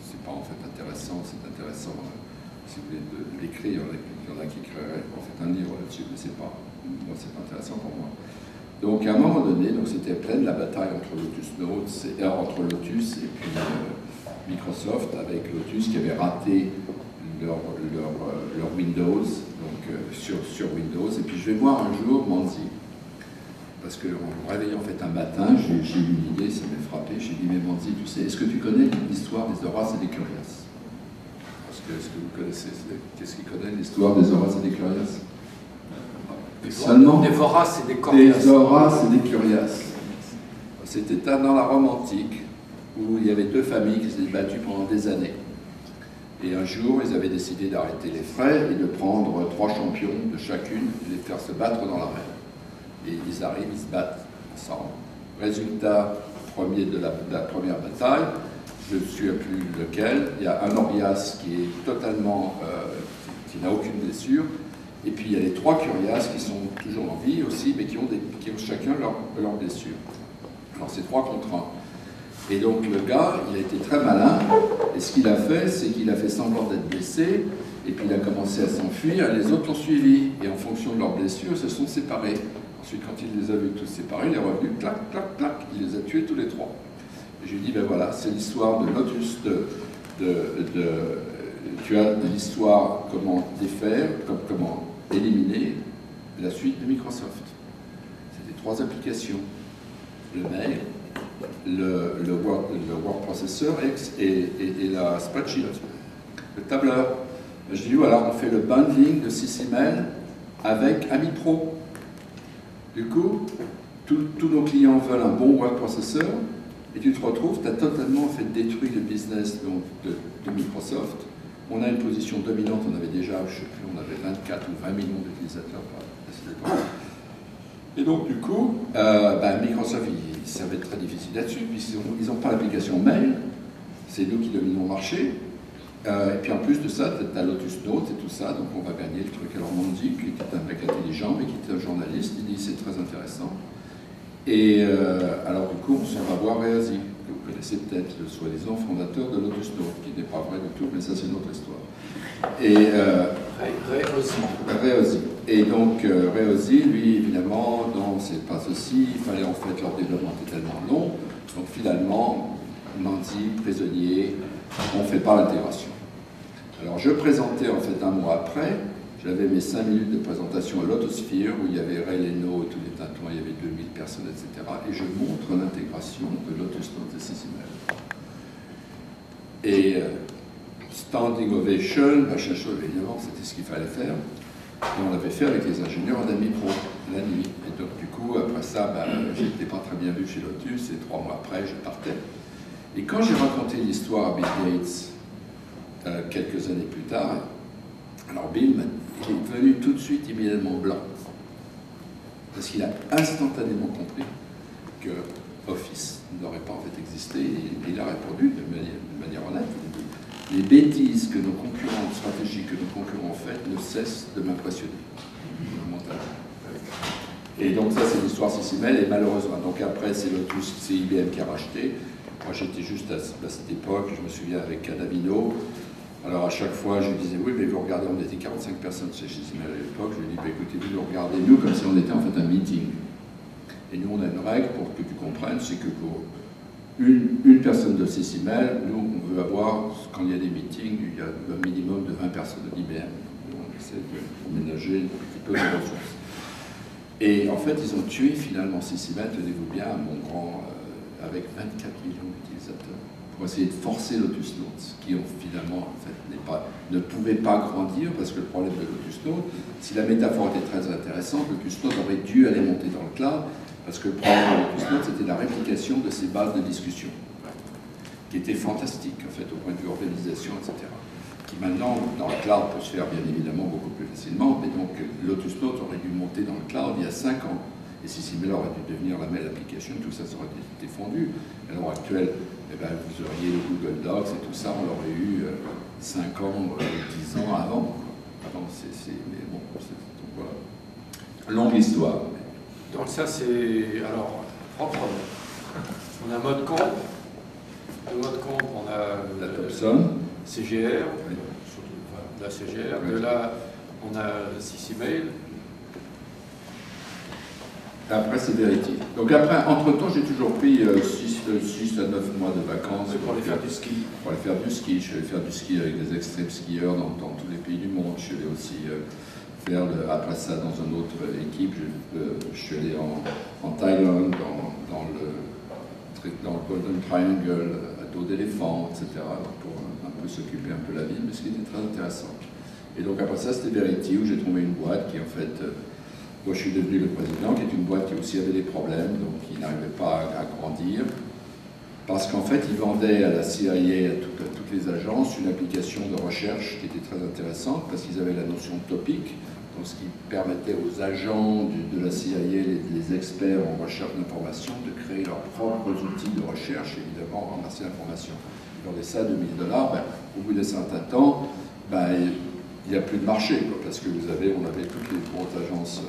c'est pas en fait intéressant, c'est intéressant, si vous voulez, de l'écrire, il y en a qui écriraient en fait un livre là-dessus, mais c'est pas, moi c'est pas intéressant pour moi. Donc à un moment donné, c'était pleine la bataille entre Lotus Notes, entre Lotus et puis Microsoft, avec Lotus qui avait raté leur Windows, donc sur Windows, et puis je vais voir un jour Manzi. Parce qu'en me réveillant en fait un matin, j'ai eu une idée, ça m'a frappé, j'ai dit, mais Manzi, tu sais, est-ce que tu connais l'histoire des Horaces et des Curias? Est-ce que vous connaissez, qu'est-ce qu'ils connaissent l'histoire des Horaces et des Curias? Seulement des Voraces et des Curias. Des Horaces et des Curias. C'était dans la Rome antique, où il y avait deux familles qui s'étaient battues pendant des années. Et un jour, ils avaient décidé d'arrêter les frais et de prendre 3 champions de chacune et les faire se battre dans l'arène. Et ils arrivent, ils se battent ensemble. Résultat premier de la première bataille, je ne me souviens plus lequel, il y a un Orias qui est totalement, qui n'a aucune blessure, et puis il y a les 3 Curias qui sont toujours en vie aussi, mais qui ont chacun leur blessure. Alors c'est 3 contre 1. Et donc le gars, il a été très malin, et ce qu'il a fait, c'est qu'il a fait semblant d'être blessé, et puis il a commencé à s'enfuir, et les autres l'ont suivi, et en fonction de leurs blessures, ils se sont séparés. Ensuite, quand il les a vus tous séparés, il est revenu, clac, clac, clac, il les a tués tous les 3. Et je lui ai dit, ben voilà, c'est l'histoire de Lotus, tu as l'histoire comment défaire, comment éliminer la suite de Microsoft. C'était 3 applications, le mail, le word processor et la spreadsheet, le tableur. Je dis voilà, on fait le bundling de SysML avec Ami Pro. Du coup, tous nos clients veulent un bon word processor et tu te retrouves, tu as totalement fait détruire le business donc, de Microsoft. On a une position dominante, on avait déjà, je ne sais plus, on avait 24 ou 20 millions d'utilisateurs à cette époque. Et donc, du coup, Microsoft, ça va être très difficile là-dessus, puisqu'ils n'ont pas l'application mail, c'est nous qui dominons le marché. Et puis en plus de ça, tu as Lotus Note et tout ça, donc on va gagner le truc. Alors Manzi, qui était un mec intelligent, mais qui était un journaliste, il dit c'est très intéressant. Et alors du coup, on s'en va voir Reasi, que vous connaissez peut-être, le soi-disant fondateur de Lotus Note, qui n'est pas vrai du tout, mais ça c'est une autre histoire. Et Reasi. Et donc Reasi, lui, évidemment, non, c'est pas ceci, il fallait en fait leur développement était tellement long, donc finalement, Manzi, prisonnier, on ne fait pas l'intégration. Alors je présentais en fait un mois après, j'avais mes 5 minutes de présentation à Lotosphere où il y avait Ray Leno et tous les tintouins, il y avait 2000 personnes, etc. Et je montre l'intégration de Lotus Note et SysML. Et standing ovation, machin chose, évidemment, c'était ce qu'il fallait faire. Et on l'avait fait avec les ingénieurs en ami pro, la nuit. Et donc, du coup, après ça, j'étais pas très bien vu chez Lotus, et 3 mois après, je partais. Et quand j'ai raconté l'histoire à Bill Gates, quelques années plus tard, alors Bill, il est devenu tout de suite immédiatement blanc. Parce qu'il a instantanément compris que Office n'aurait pas en fait existé, et il a répondu de manière honnête. Les bêtises que nos concurrents stratégiques, que nos concurrents ont faites, ne cessent de m'impressionner. Et donc ça, c'est l'histoire Sissimel, et malheureusement, donc après, c'est Lotus, c'est IBM qui a racheté. Moi, j'étais juste à cette époque, je me souviens avec Navino. Alors à chaque fois, je lui disais, oui, mais vous regardez, on était 45 personnes chez Sissimel à l'époque. Je lui dis, écoutez, vous nous regardez, nous, comme si on était en fait un meeting. Et nous, on a une règle, pour que tu comprennes, c'est que pour une personne de Sissimel, nous, on veut avoir, quand il y a des meetings, il y a un minimum de 20 personnes de l'IBM. On essaie de ménager un petit peu de ressources. Et en fait, ils ont tué finalement Sissimel, tenez-vous bien, à Montgrand, avec 24 millions d'utilisateurs, pour essayer de forcer Lotus Notes, qui ont finalement, en fait, ne pouvaient pas grandir, parce que le problème de Lotus Notes, si la métaphore était très intéressante, Lotus Notes aurait dû aller monter dans le cloud, parce que le problème de Lotus Notes, c'était la réplication de ces bases de discussion, qui étaient fantastiques, en fait, au point de vue organisation, etc. Qui maintenant, dans le cloud, peut se faire bien évidemment beaucoup plus facilement, mais donc Lotus Notes aurait dû monter dans le cloud il y a 5 ans. Et Sissimel aurait dû devenir la mail application, tout ça aurait été fondu. À l'heure actuelle, eh ben, vous auriez le Google Docs et tout ça, on l'aurait eu 5 ans, 10 ans avant. Avant, mais bon, donc voilà. Longue histoire. Donc ça, c'est alors propre. On a un mode compte. Le mode compte, on a la Thomson, CGR, surtout, la CGR. De là, on a Sissimel. Après, c'est Verity. Donc après, entre-temps, j'ai toujours pris 6 à 9 mois de vacances. Pour aller faire du ski. Pour aller faire du ski. Je suis allé faire du ski avec des extrêmes skieurs dans tous les pays du monde. Je suis allé aussi faire, après ça, dans une autre équipe, je suis allé en Thaïlande, dans le Golden Triangle, à dos d'éléphant, etc., pour un peu s'occuper un peu la vie, mais ce qui était très intéressant. Et donc après ça, c'était Verity, où j'ai trouvé une boîte qui, en fait, moi je suis devenu le président, qui est une boîte qui aussi avait des problèmes, donc qui n'arrivait pas à grandir, parce qu'en fait, ils vendaient à la CIA, à toutes les agences, une application de recherche qui était très intéressante, parce qu'ils avaient la notion de topic, donc ce qui permettait aux agents de la CIA, les experts en recherche d'information, de créer leurs propres outils de recherche, évidemment, en ramasser l'information. Ils vendaient ça à 2000 $. Au bout d'un certain temps, il n'y a plus de marché, quoi, parce que on avait toutes les grosses agences,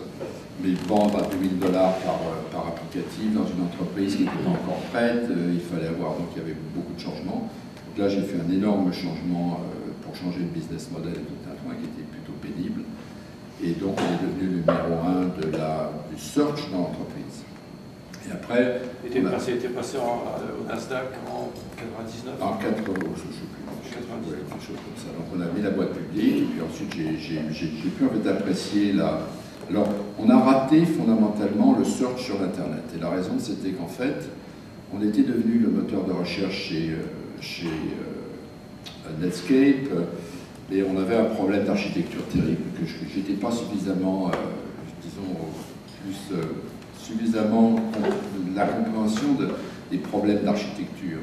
mais vendre à 2000 $ par applicatif dans une entreprise qui n'était pas encore prête, il fallait avoir, donc il y avait beaucoup de changements. Donc là, j'ai fait un énorme changement pour changer le business model et tout un point qui était plutôt pénible. Et donc, on est devenu le numéro 1 du search dans l'entreprise. Et après... était passé au Nasdaq en 99 En 80, je ne sais plus. 99. Ouais, quelque chose comme ça. Donc, on a mis la boîte publique, et puis ensuite, j'ai pu en fait apprécier la... Alors, on a raté fondamentalement le search sur Internet. Et la raison, c'était qu'en fait, on était devenu le moteur de recherche chez Netscape, et on avait un problème d'architecture terrible, que je n'étais pas suffisamment, suffisamment la compréhension des problèmes d'architecture,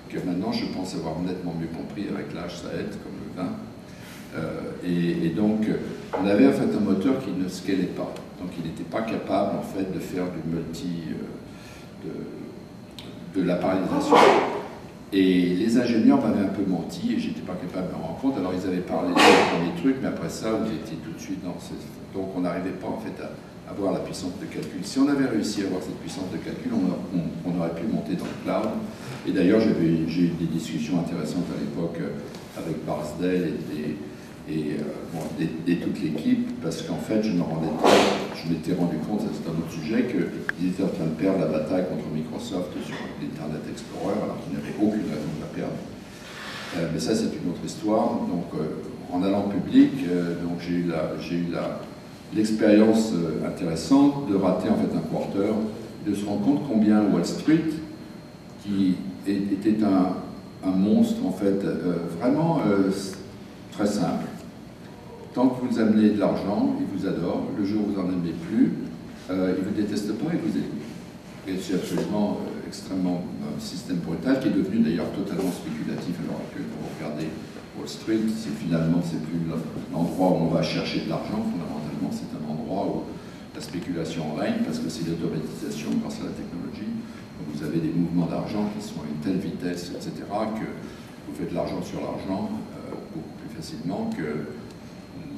que maintenant je pense avoir nettement mieux compris. Avec l'âge, ça aide, comme le vin. Et donc, on avait en fait un moteur qui ne scalait pas. Donc, il n'était pas capable en fait de faire de la parallélisation. Et les ingénieurs m'avaient un peu menti et j'étais pas capable de me rendre compte. Alors ils avaient parlé des premiers trucs, mais après ça, vous étiez tout de suite dans donc on n'arrivait pas en fait à avoir la puissance de calcul. Si on avait réussi à avoir cette puissance de calcul, on aurait pu monter dans le cloud. Et d'ailleurs, j'ai eu des discussions intéressantes à l'époque avec Barsdale et toute l'équipe, parce qu'en fait, je m'étais rendu compte, c'est un autre sujet, qu'ils étaient en train de perdre la bataille contre Microsoft sur l'Internet Explorer, alors qu'ils n'avaient aucune raison de la perdre. Mais ça, c'est une autre histoire. Donc, en allant public, donc j'ai eu l'expérience intéressante de rater en fait un quarter, de se rendre compte combien Wall Street, qui était un monstre, en fait, vraiment très simple. Tant que vous amenez de l'argent, il vous adore. Le jour où vous n'en amenez plus, il ne vous déteste pas, il vous élimine. Et c'est absolument extrêmement un système brutal qui est devenu d'ailleurs totalement spéculatif à l'heure actuelle. Quand vous regardez Wall Street, finalement, c'est plus l'endroit où on va chercher de l'argent, fondamentalement, c'est un endroit où la spéculation règne parce que c'est l'automatisation grâce à la technologie. Donc vous avez des mouvements d'argent qui sont à une telle vitesse, etc., que vous faites de l'argent sur l'argent beaucoup plus facilement que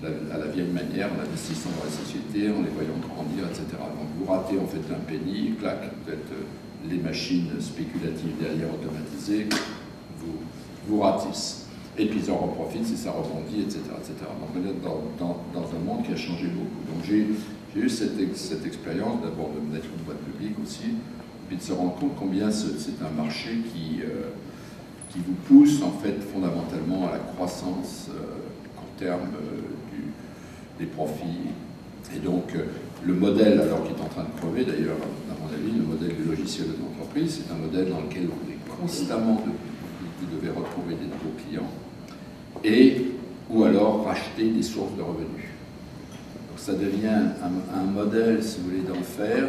à la vieille manière, en investissant dans la société, en les voyant grandir, etc. Donc vous ratez en fait un penny, clac, vous êtes les machines spéculatives derrière automatisées, vous ratissent. Et puis ils en reprofitent si ça rebondit, etc., etc. Donc on est dans un monde qui a changé beaucoup. Donc j'ai eu cette expérience d'abord de mettre une boîte publique aussi, puis de se rendre compte combien c'est un marché qui vous pousse en fait fondamentalement à la croissance court terme des profits. Et donc le modèle, alors qui est en train de crever d'ailleurs, à mon avis, le modèle du logiciel de l'entreprise, c'est un modèle dans lequel vous constamment vous devez retrouver des nouveaux clients et ou alors racheter des sources de revenus. Donc ça devient un modèle, si vous voulez, d'enfer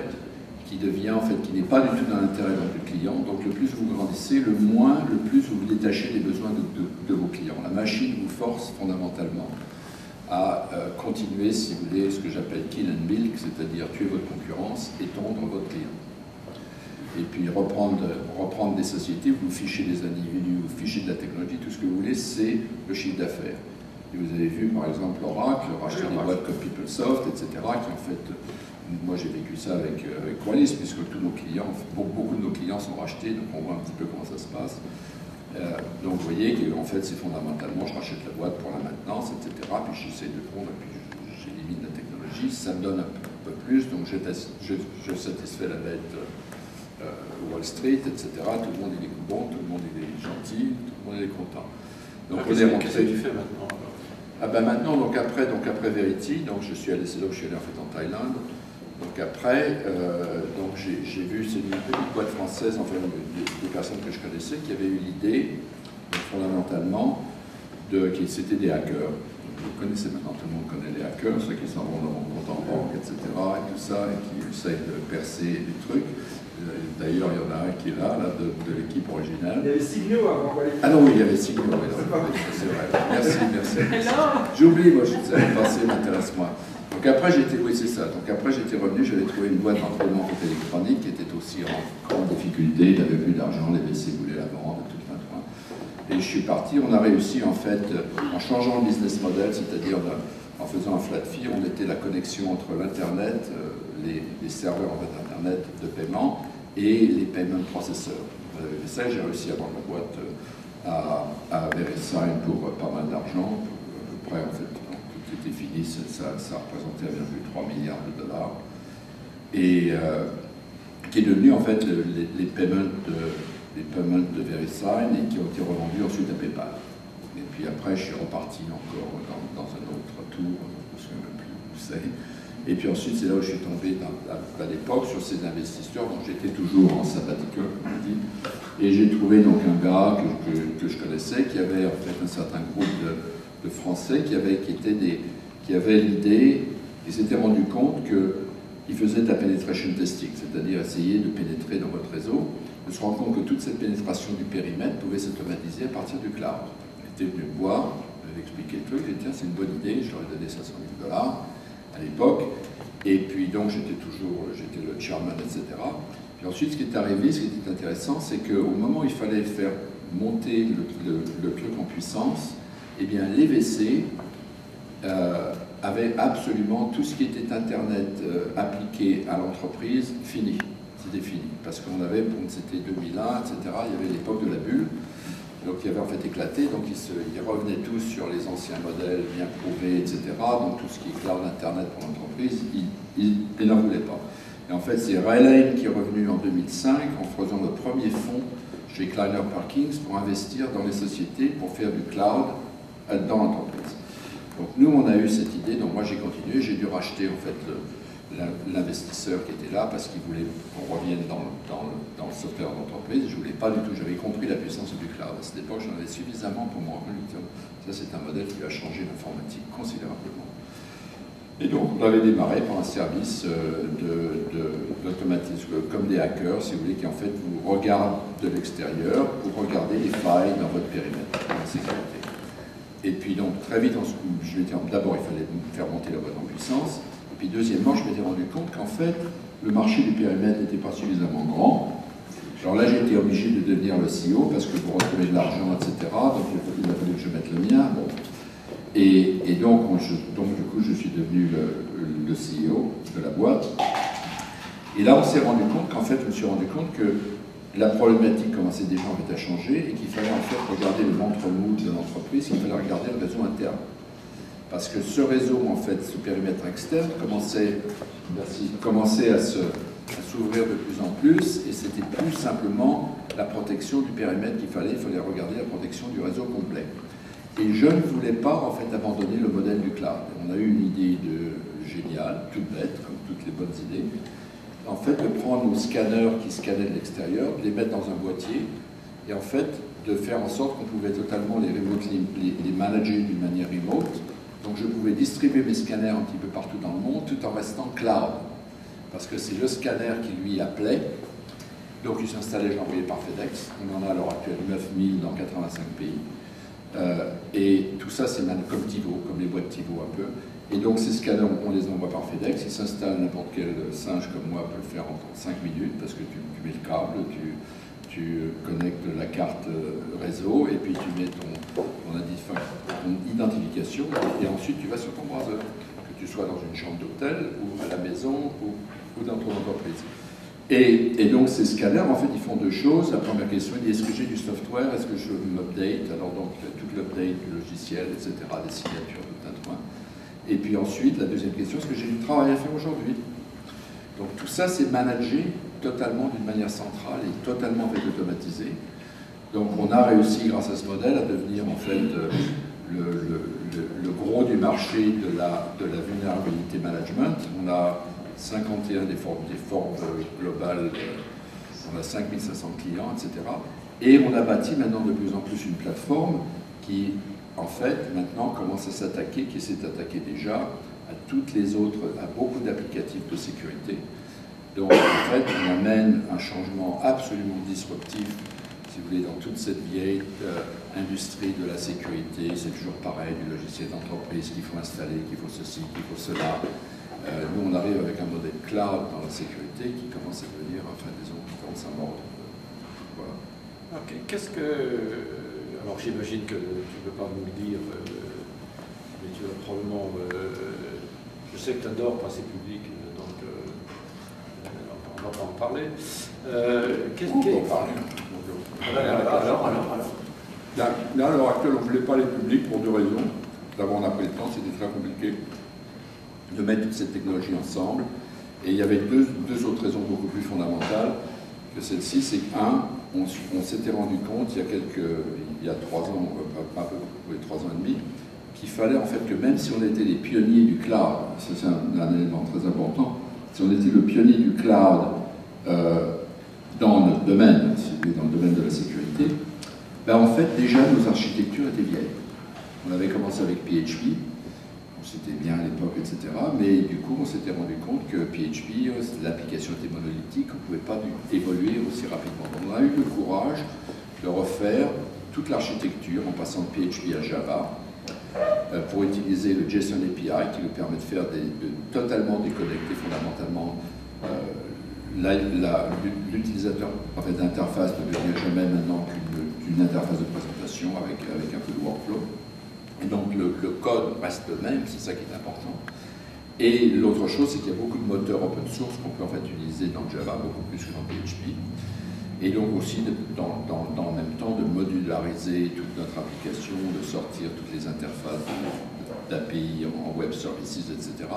qui devient en fait, qui n'est pas du tout dans l'intérêt du client. Donc le plus vous grandissez, le plus vous vous détachez des besoins de vos clients. La machine vous force fondamentalement à continuer, si vous voulez, ce que j'appelle kill and milk, c'est-à-dire tuer votre concurrence et tondre votre client. Et puis reprendre des sociétés, vous fichez des individus, vous fichez de la technologie, tout ce que vous voulez, c'est le chiffre d'affaires. Et vous avez vu par exemple Oracle racheter des boîtes comme PeopleSoft, etc., qui en fait, moi j'ai vécu ça avec Qualys, puisque tous nos clients, beaucoup de nos clients sont rachetés, donc on voit un petit peu comment ça se passe. Donc vous voyez qu'en fait c'est fondamentalement, je rachète la boîte pour la maintenance, etc., puis j'essaie de prendre, et puis j'élimine la technologie, ça me donne un peu plus, donc je satisfais la bête Wall Street, etc., tout le monde il est bon, tout le monde il est gentil, tout le monde il est content. Donc on est rentré. Qu'est-ce que tu fais maintenant alors? Ah ben maintenant, donc après Verity, donc je suis allé, c'est là où je suis allé en fait en Thaïlande. Donc après, donc j'ai vu, c'est une petite boîte française, enfin des personnes que je connaissais, qui avaient eu l'idée, fondamentalement, c'était des hackers. Vous connaissez maintenant, tout le monde connaît les hackers, ceux qui s'en vont dans mon compte en banque, etc., et tout ça, et qui essayent de percer des trucs. D'ailleurs, il y en a un qui est là de l'équipe originale. Il y avait Signaux avant. Ah non, oui, il y avait Signaux, oui, c'est vrai. Merci. J'oublie, moi, je savais passer, m'intéresse moi. Donc après, oui, c'est ça. Donc après, j'étais revenu, j'avais trouvé une boîte d'entraînement électronique qui était aussi en grande difficulté, il n'avait plus d'argent, les WC voulaient la vendre, tout plein de points. Et je suis parti, on a réussi en fait, en changeant le business model, c'est-à-dire en faisant un flat fee, on était la connexion entre l'Internet, les serveurs en fait Internet de paiement et les payment processors. On avait fait ça, j'ai réussi à vendre la boîte à VeriSign pour pas mal d'argent, à peu près en fait, tout était fini, ça représentait 1,3 milliard de dollars, et qui est devenu en fait les payments de VeriSign et qui ont été revendus ensuite à PayPal. Et puis après, je suis reparti encore dans un autre tour, je ne me souviens même plus où c'est. Et puis ensuite, c'est là où je suis tombé à l'époque sur ces investisseurs, dont j'étais toujours en sabbatical, comme on dit. Et j'ai trouvé donc un gars que je connaissais, qui avait en fait un certain groupe de Français qui avaient l'idée, ils s'étaient rendu compte qu'ils faisaient de la penetration testing, c'est-à-dire essayer de pénétrer dans votre réseau, de se rendre compte que toute cette pénétration du périmètre pouvait s'automatiser à partir du cloud. Ils étaient venus me voir, j'avais expliqué le truc, j'ai dit tiens, c'est une bonne idée, je leur ai donné 500 000 $ à l'époque, et puis donc j'étais le chairman, etc. Puis ensuite, ce qui est arrivé, ce qui était intéressant, c'est qu'au moment où il fallait faire monter le truc en puissance, eh bien les VC avaient absolument tout ce qui était Internet appliqué à l'entreprise fini. C'était fini, parce qu'on avait, c'était 2001, etc., il y avait l'époque de la bulle, donc qui avait en fait éclaté, donc ils revenaient tous sur les anciens modèles bien prouvés, etc., donc tout ce qui est cloud Internet pour l'entreprise, ils n'en voulaient pas. Et en fait, c'est Ray Lane qui est revenu en 2005 en faisant le premier fonds chez Kleiner Perkins pour investir dans les sociétés pour faire du cloud dans l'entreprise. Donc nous, on a eu cette idée, donc moi j'ai continué, j'ai dû racheter en fait l'investisseur qui était là parce qu'il voulait qu'on revienne dans le software d'entreprise. Je ne voulais pas du tout, j'avais compris la puissance du cloud. À cette époque, j'en avais suffisamment pour me rendre compte que ça, c'est un modèle qui a changé l'informatique considérablement. Et donc, on avait démarré par un service d'automatisme, comme des hackers, si vous voulez, qui en fait vous regardent de l'extérieur pour regarder les failles dans votre périmètre de sécurité. Et puis donc, très vite, je m'étais d'abord, il fallait faire monter la boîte en puissance. Et puis deuxièmement, je m'étais rendu compte qu'en fait, le marché du périmètre n'était pas suffisamment grand. Alors là, j'ai été obligé de devenir le CEO parce que pour retrouver de l'argent, etc., donc il a fallu que je mette le mien. Bon. Et donc, du coup, je suis devenu le CEO de la boîte. Et là, on s'est rendu compte qu'en fait, je me suis rendu compte que la problématique commençait déjà en fait à changer et qu'il fallait en fait regarder le ventre mou de l'entreprise, qu'il fallait regarder le réseau interne. Parce que ce réseau, en fait, ce périmètre externe commençait à s'ouvrir de plus en plus, et c'était plus simplement la protection du périmètre qu'il fallait, il fallait regarder la protection du réseau complet. Et je ne voulais pas en fait abandonner le modèle du cloud. On a eu une idée géniale, toute bête, comme toutes les bonnes idées, en fait de prendre nos scanners qui scannaient de l'extérieur, de les mettre dans un boîtier, et en fait de faire en sorte qu'on pouvait totalement les manager d'une manière remote. Donc je pouvais distribuer mes scanners un petit peu partout dans le monde tout en restant cloud. Parce que c'est le scanner qui lui appelait. Donc il s'installait, je l'envoyais par FedEx. On en a à l'heure actuelle 9000 dans 85 pays. Et tout ça, c'est comme TiVo, comme les boîtes TiVo un peu. Et donc ces scanners, on les envoie par FedEx. Ils s'installent, n'importe quel singe comme moi peut le faire en 5 minutes parce que tu mets le câble, tu connectes la carte réseau et puis tu mets ton identification et ensuite tu vas sur ton browser, que tu sois dans une chambre d'hôtel ou à la maison ou dans ton entreprise. Et donc ces scanners, en fait, ils font deux choses. La première question, il dit est-ce que j'ai du software, est-ce que je m'update, alors donc toute l'update du logiciel, etc., des signatures, tout un point. Et puis ensuite, la deuxième question, est-ce que j'ai du travail à faire aujourd'hui? Donc tout ça, c'est managé totalement d'une manière centrale et totalement fait automatisé. Donc on a réussi, grâce à ce modèle, à devenir en fait le gros du marché de la vulnerability management. On a 51 des formes globales, on a 5500 clients, etc. Et on a bâti maintenant de plus en plus une plateforme qui, en fait, maintenant commence à s'attaquer, qui s'est attaquée déjà à toutes les autres, à beaucoup d'applicatifs de sécurité. Donc, en fait, on amène un changement absolument disruptif, si vous voulez, dans toute cette vieille industrie de la sécurité. C'est toujours pareil, du logiciel d'entreprise qu'il faut installer, qu'il faut ceci, qu'il faut cela. Nous, on arrive avec un modèle cloud dans la sécurité qui commence à devenir, enfin, disons, qui commence à mordre. Voilà. Ok, qu'est-ce que... Alors, j'imagine que tu ne peux pas nous le dire, mais tu vas probablement... je sais que tu adores passer public, donc on va pas en parler. Qu'est-ce on peut en parler. Alors. Là, à l'heure actuelle, on ne voulait pas aller public pour deux raisons. D'abord, on n'a pas eu le temps, c'était très compliqué de mettre toute cette technologie ensemble. Et il y avait deux autres raisons beaucoup plus fondamentales que celle-ci. C'est qu'un, on s'était rendu compte il y a 3 ans, un peu 3 ans et demi, qu'il fallait en fait que même si on était les pionniers du cloud, c'est un élément très important, si on était le pionnier du cloud dans notre domaine, dans le domaine de la sécurité, ben en fait déjà nos architectures étaient vieilles. On avait commencé avec PHP, c'était bien à l'époque, etc. Mais du coup, on s'était rendu compte que PHP, l'application était monolithique, on ne pouvait pas évoluer aussi rapidement. Donc, on a eu le courage de refaire toute l'architecture en passant de PHP à Java pour utiliser le JSON API qui nous permet de faire de totalement déconnecter fondamentalement l'utilisateur d'interface ne devient jamais maintenant qu'une interface de présentation avec un peu de workflow. Et donc le code reste le même, c'est ça qui est important. Et l'autre chose, c'est qu'il y a beaucoup de moteurs open source qu'on peut en fait utiliser dans Java, beaucoup plus que dans PHP. Et donc aussi, dans le même temps, de modulariser toute notre application, de sortir toutes les interfaces d'API en web services, etc.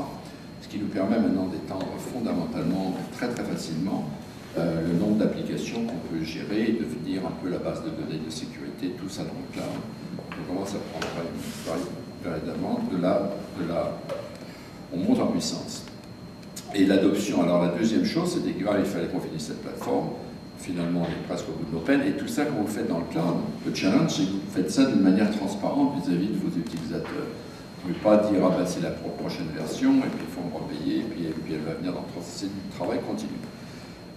Ce qui nous permet maintenant d'étendre fondamentalement, très très facilement, le nombre d'applications qu'on peut gérer et devenir un peu la base de données de sécurité, tout ça dans le cloud. On commence à prendre véritablement on monte en puissance. Et l'adoption, alors la deuxième chose, c'était qu'il fallait qu'on finisse cette plateforme. Finalement, on est presque au bout de nos peines. Et tout ça, quand vous le faites dans le cloud, le challenge, c'est que vous faites ça d'une manière transparente vis-à-vis de vos utilisateurs. Vous ne pouvez pas dire, ah ben c'est la prochaine version, et puis il faut me repayer, et puis elle va venir dans le c'est du travail continu.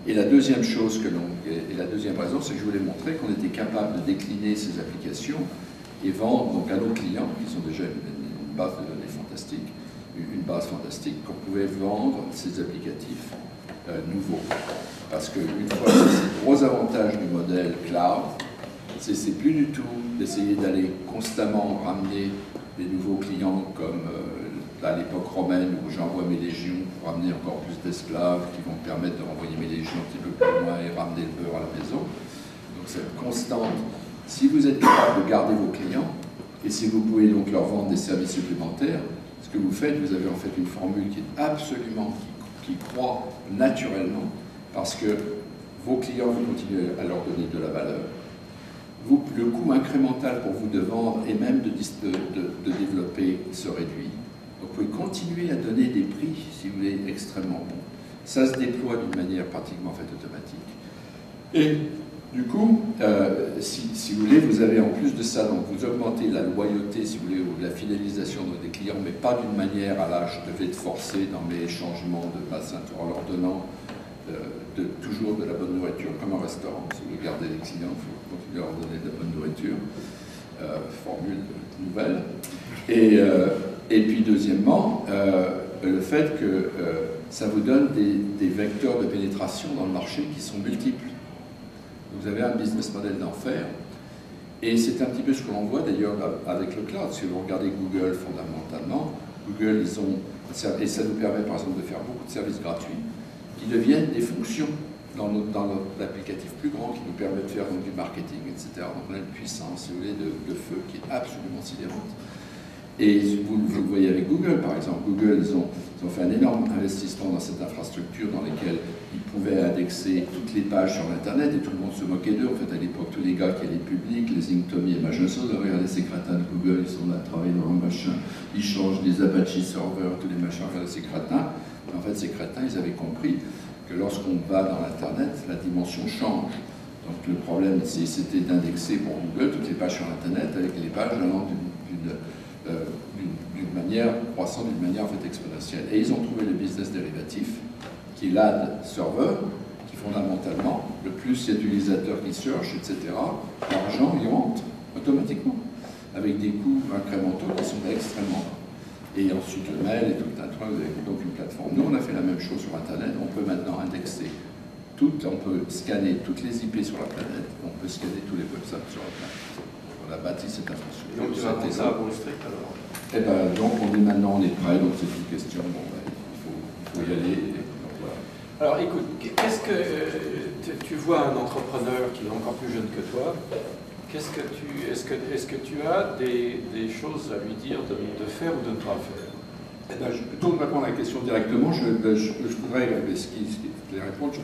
Et la deuxième chose et la deuxième raison, c'est que je voulais montrer qu'on était capable de décliner ces applications et vendre donc à nos clients, qui sont déjà une base de données fantastique, qu'on pouvait vendre ces applicatifs nouveaux. Parce qu'une fois, c'est le gros avantage du modèle cloud, c'est plus du tout d'essayer d'aller constamment ramener des nouveaux clients comme à l'époque romaine où j'envoie mes légions pour ramener encore plus d'esclaves qui vont me permettre de renvoyer mes légions un petit peu plus loin et ramener le beurre à la maison. Donc cette constante, si vous êtes capable de garder vos clients et si vous pouvez donc leur vendre des services supplémentaires, ce que vous faites, vous avez en fait une formule qui est absolument, qui croît naturellement parce que vos clients, vous continuez à leur donner de la valeur. Le coût incrémental pour vous de vendre et même de développer se réduit. Donc vous pouvez continuer à donner des prix, si vous voulez, extrêmement bons. Ça se déploie d'une manière pratiquement en fait automatique. Et du coup, si vous voulez, vous avez en plus de ça, donc vous augmentez la loyauté, si vous voulez, ou la fidélisation des clients, mais pas d'une manière à là, je devais te forcer dans mes changements de ma ceinture en leur donnant toujours de la bonne nourriture, comme un restaurant. Si vous gardez les clients, il faut continuer à leur donner de la bonne nourriture. Formule nouvelle. Et puis deuxièmement, le fait que ça vous donne des vecteurs de pénétration dans le marché qui sont multiples. Vous avez un business model d'enfer. Et c'est un petit peu ce que l'on voit d'ailleurs avec le cloud. Si vous regardez Google fondamentalement, Google, et ça nous permet par exemple de faire beaucoup de services gratuits qui deviennent des fonctions dans notre applicatif plus grand qui nous permet de faire donc, du marketing, etc. Donc on a une puissance, si vous voulez, de feu qui est absolument sidérante. Et vous le voyez avec Google, par exemple. Google, ils ont fait un énorme investissement dans cette infrastructure dans laquelle ils pouvaient indexer toutes les pages sur l'Internet et tout le monde se moquait d'eux. En fait, à l'époque, tous les gars qui allaient public, les Inktomi et machin chose, regardez ces crétins de Google, ils sont là à travailler dans un machin, ils changent des Apache serveurs, tous les machins, regardez ces crétins. En fait, ces crétins, ils avaient compris que lorsqu'on va dans l'Internet, la dimension change. Donc le problème, c'était d'indexer pour Google toutes les pages sur Internet avec les pages allant d'une manière croissante, d'une manière en fait exponentielle. Et ils ont trouvé le business dérivatif, qui est l'ad server, qui fondamentalement, le plus il y a d'utilisateurs qui cherchent, etc., l'argent y rentre automatiquement, avec des coûts incrémentaux qui sont extrêmement bas. Et ensuite le mail et tout un truc, vous avez donc une plateforme. Nous, on a fait la même chose sur Internet. On peut maintenant indexer on peut scanner toutes les IP sur la planète, on peut scanner tous les websites sur la planète. On a bâti cette infrastructure. Donc tu vas prendre ça à Wall Street alors? Eh bien, donc on est prêt, donc c'est une question, bon, ben, il faut y aller. Donc, voilà. Alors écoute, qu'est-ce que tu vois un entrepreneur qui est encore plus jeune que toi? Est-ce que tu as des choses à lui dire de faire ou de ne pas faire? Eh ben, plutôt que de répondre à la question directement, je voudrais les répondre.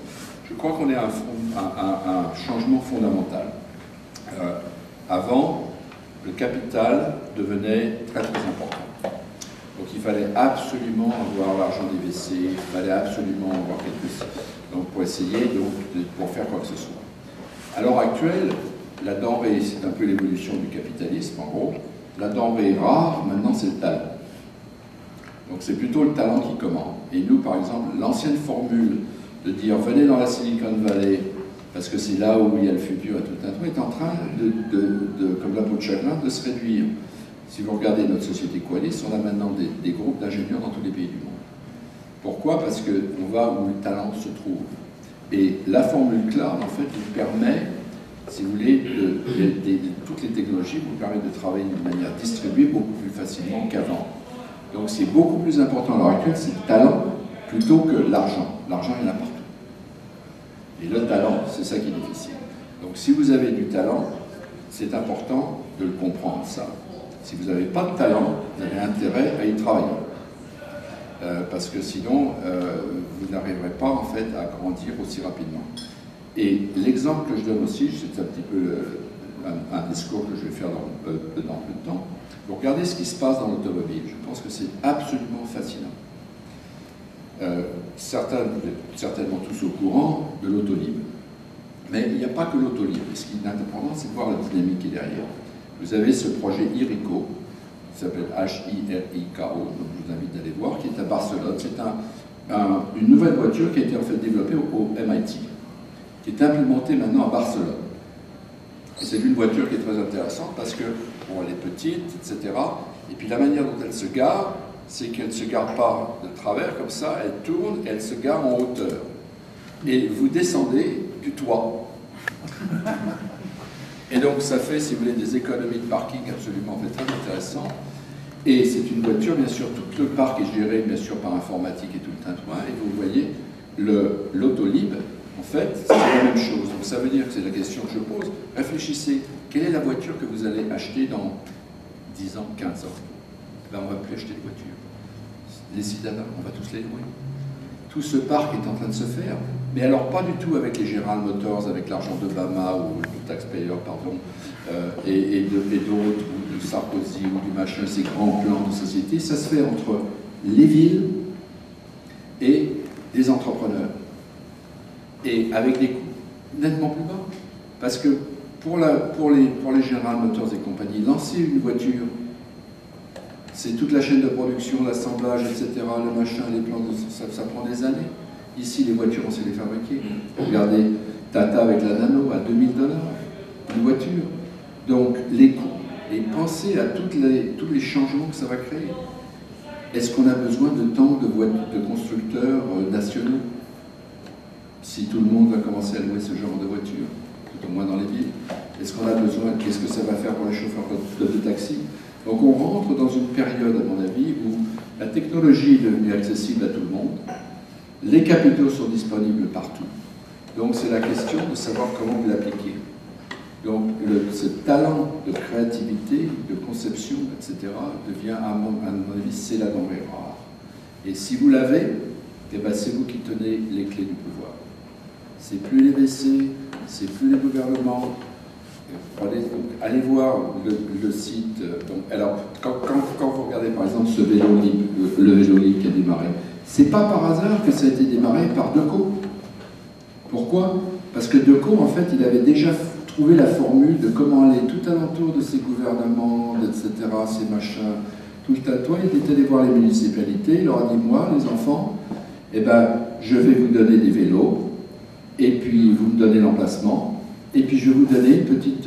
Je crois qu'on est à un changement fondamental. Avant, le capital devenait très très important. Donc il fallait absolument avoir l'argent des WC, il fallait absolument avoir quelque chose donc, pour essayer, pour faire quoi que ce soit. À l'heure actuelle, la denrée, c'est un peu l'évolution du capitalisme en gros. La denrée rare, maintenant c'est le talent. Donc c'est plutôt le talent qui commande. Et nous, par exemple, l'ancienne formule de dire venez dans la Silicon Valley parce que c'est là où il y a le futur et tout un truc est en train comme la peau de chagrin, de se réduire. Si vous regardez notre société Qualys, on a maintenant des groupes d'ingénieurs dans tous les pays du monde. Pourquoi? Parce qu'on va où le talent se trouve. Et la formule cloud, en fait, vous permet, si vous voulez, toutes les technologies vous permettent de travailler d'une manière distribuée beaucoup plus facilement qu'avant. Donc c'est beaucoup plus important à l'heure actuelle, c'est le talent plutôt que l'argent. L'argent, il y en a partout. Et le talent, c'est ça qui est difficile. Donc si vous avez du talent, c'est important de le comprendre, ça. Si vous n'avez pas de talent, vous avez intérêt à y travailler. Parce que sinon, vous n'arriverez pas en fait à grandir aussi rapidement. Et l'exemple que je donne aussi, c'est un petit peu un discours que je vais faire dans peu de temps. Vous regardez ce qui se passe dans l'automobile. Je pense que c'est absolument fascinant. certains, vous êtes certainement tous au courant de l'Autolib. Mais il n'y a pas que l'Autolib. Ce qui est important, c'est de voir la dynamique qui est derrière. Vous avez ce projet IRICO, qui s'appelle HIRIKO, donc je vous invite à aller voir, qui est à Barcelone. C'est une nouvelle voiture qui a été en fait développée au MIT, qui est implémentée maintenant à Barcelone. C'est une voiture qui est très intéressante parce que, bon, elle est petite, etc. Et puis la manière dont elle se gare, c'est qu'elle ne se gare pas de travers comme ça, elle tourne et elle se gare en hauteur. Et vous descendez du toit. Et donc ça fait, si vous voulez, des économies de parking absolument en fait, très intéressantes. Et c'est une voiture, bien sûr, tout le parc est géré, bien sûr, par informatique et tout le tintouin. Et vous voyez, l'Autolib, en fait, c'est la même chose. Donc ça veut dire que c'est la question que je pose. Réfléchissez, quelle est la voiture que vous allez acheter dans 10 ans, 15 ans? Ben, on ne va plus acheter de voitures. Les citadins, on va tous les louer. Tout ce parc est en train de se faire. Mais alors pas du tout avec les General Motors, avec l'argent d'Obama ou du taxpayer, pardon, et d'autres, ou de Sarkozy ou du machin, ces grands plans de société. Ça se fait entre les villes et des entrepreneurs. Et avec des coûts nettement plus bas. Parce que pour les General Motors et compagnie, lancer une voiture, c'est toute la chaîne de production, l'assemblage, etc., le machin, les plans, ça prend des années. Ici, les voitures, on sait les fabriquer. Regardez Tata avec la Nano à 2000 $, une voiture. Donc, les coûts. Et pensez à tous les changements que ça va créer. Est-ce qu'on a besoin de tant de constructeurs nationaux? Si tout le monde va commencer à louer ce genre de voiture, tout au moins dans les villes, est-ce qu'on a besoin? Qu'est-ce que ça va faire pour les chauffeurs de taxi? Donc, on rentre dans une période, à mon avis, où la technologie est devenue accessible à tout le monde. Les capitaux sont disponibles partout. Donc c'est la question de savoir comment vous l'appliquez. Donc ce talent de créativité, de conception, etc. devient, à mon avis, c'est la denrée rare. Et si vous l'avez, eh ben, c'est vous qui tenez les clés du pouvoir. C'est plus les WC, c'est plus les gouvernements. Allez voir le site. Donc, alors, quand vous regardez par exemple ce Vélolib, le Vélolib qui a démarré, c'est pas par hasard que ça a été démarré par Decaux. Pourquoi? Parce que Decaux, en fait, il avait déjà trouvé la formule de comment aller tout alentour de ces gouvernements, etc., ces machins, tout le tatouage. Il est allé voir les municipalités, il leur a dit, moi, les enfants, eh ben, je vais vous donner des vélos, et puis vous me donnez l'emplacement, et puis je vais vous donner une petite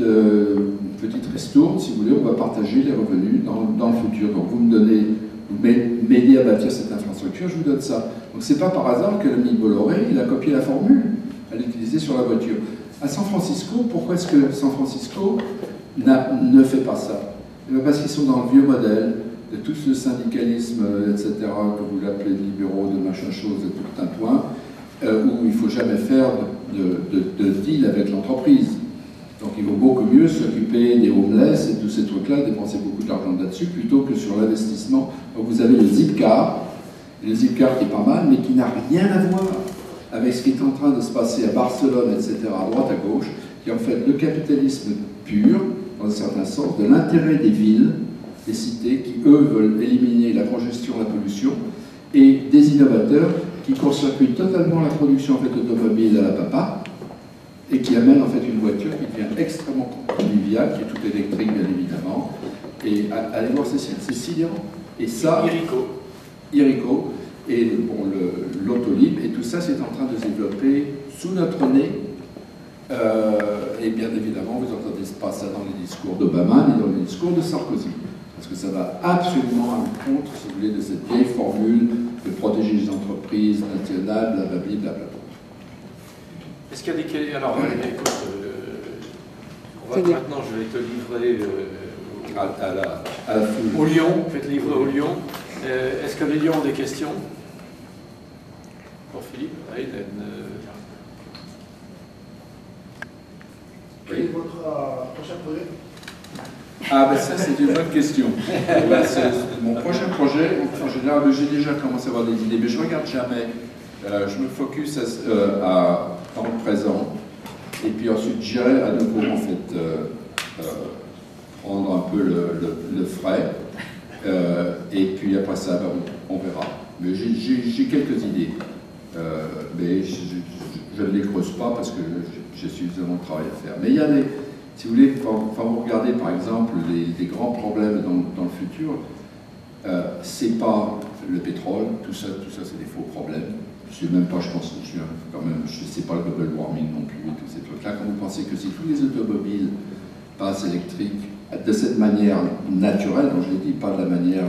ristourne, si vous voulez, on va partager les revenus dans le futur. Donc vous me donnez, vous m'aidez à bâtir cette infrastructure, je vous donne ça. Donc c'est pas par hasard que l'ami Bolloré, il a copié la formule à l'utiliser sur la voiture. À San Francisco, pourquoi est-ce que San Francisco ne fait pas ça? Parce qu'ils sont dans le vieux modèle de tout ce syndicalisme, etc., que vous l'appelez de libéraux, de machin chose, de tout un point, où il ne faut jamais faire de deal avec l'entreprise. Donc il vaut beaucoup mieux s'occuper des homeless et tous ces trucs-là, dépenser beaucoup d'argent là-dessus, plutôt que sur l'investissement. Donc vous avez le Zipcar qui est pas mal, mais qui n'a rien à voir avec ce qui est en train de se passer à Barcelone, etc., à droite, à gauche, qui est en fait le capitalisme pur, dans un certain sens, de l'intérêt des villes, des cités, qui eux veulent éliminer la congestion, la pollution, et des innovateurs qui court-circuitent totalement la production en fait, automobile à la papa, et qui amène en fait une voiture qui devient extrêmement conviviale, qui est toute électrique bien évidemment, et allez voir ces sites, c'est sidérant. Et ça, IRICO, et bon, l'Autolib, et tout ça c'est en train de se développer sous notre nez, et bien évidemment vous n'entendez pas ça dans les discours d'Obama, ni dans les discours de Sarkozy, parce que ça va absolument à l'encontre, si vous voulez, de cette vieille formule de protéger les entreprises nationales, blablabla. Est-ce qu'il y a des... Alors, écoute, maintenant, je vais te livrer à la foule. Au Lyon, je vais te livrer au Lyon. Est-ce que les Lyons ont des questions pour Philippe? Quel est votre prochain projet? Ah ben ça c'est une bonne question. Mon prochain projet, en général, j'ai déjà commencé à avoir des idées, mais je ne regarde jamais. Je me focus dans le présent, et puis ensuite j'irai à nouveau en fait prendre un peu le frais, et puis après ça ben, on verra. Mais j'ai quelques idées. mais je ne les creuse pas parce que j'ai suffisamment de travail à faire. Mais il y a des, si vous voulez, quand vous regardez par exemple les grands problèmes dans le futur, c'est pas le pétrole, tout ça c'est des faux problèmes. Je sais même pas, je pense, je sais pas le global warming non plus et tous ces trucs-là. Quand vous pensez que si tous les automobiles passent électriques de cette manière naturelle, donc je ne dis pas de la manière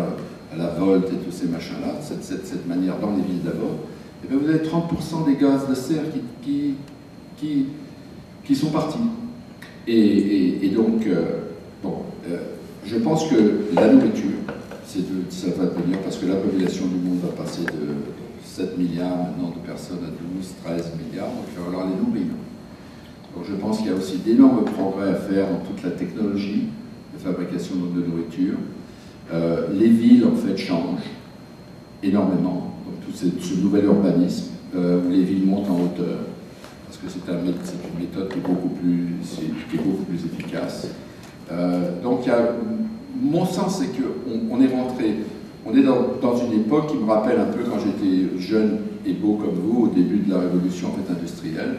à la Volt et tous ces machins-là, cette manière dans les villes d'abord, et bien vous avez 30% des gaz de serre qui sont partis. Et donc, je pense que la nourriture, ça va devenir, parce que la population du monde va passer de 7 milliards maintenant de personnes à 12, 13 milliards, donc il va falloir les nourrir. Donc je pense qu'il y a aussi d'énormes progrès à faire dans toute la technologie de fabrication de nourriture. Les villes, en fait, changent énormément. Donc tout ce nouvel urbanisme, où les villes montent en hauteur, parce que c'est une méthode qui est beaucoup plus efficace. Donc mon sens, c'est qu'on est rentré, on est dans une époque qui me rappelle un peu quand j'étais jeune et beau comme vous, au début de la révolution en fait, industrielle,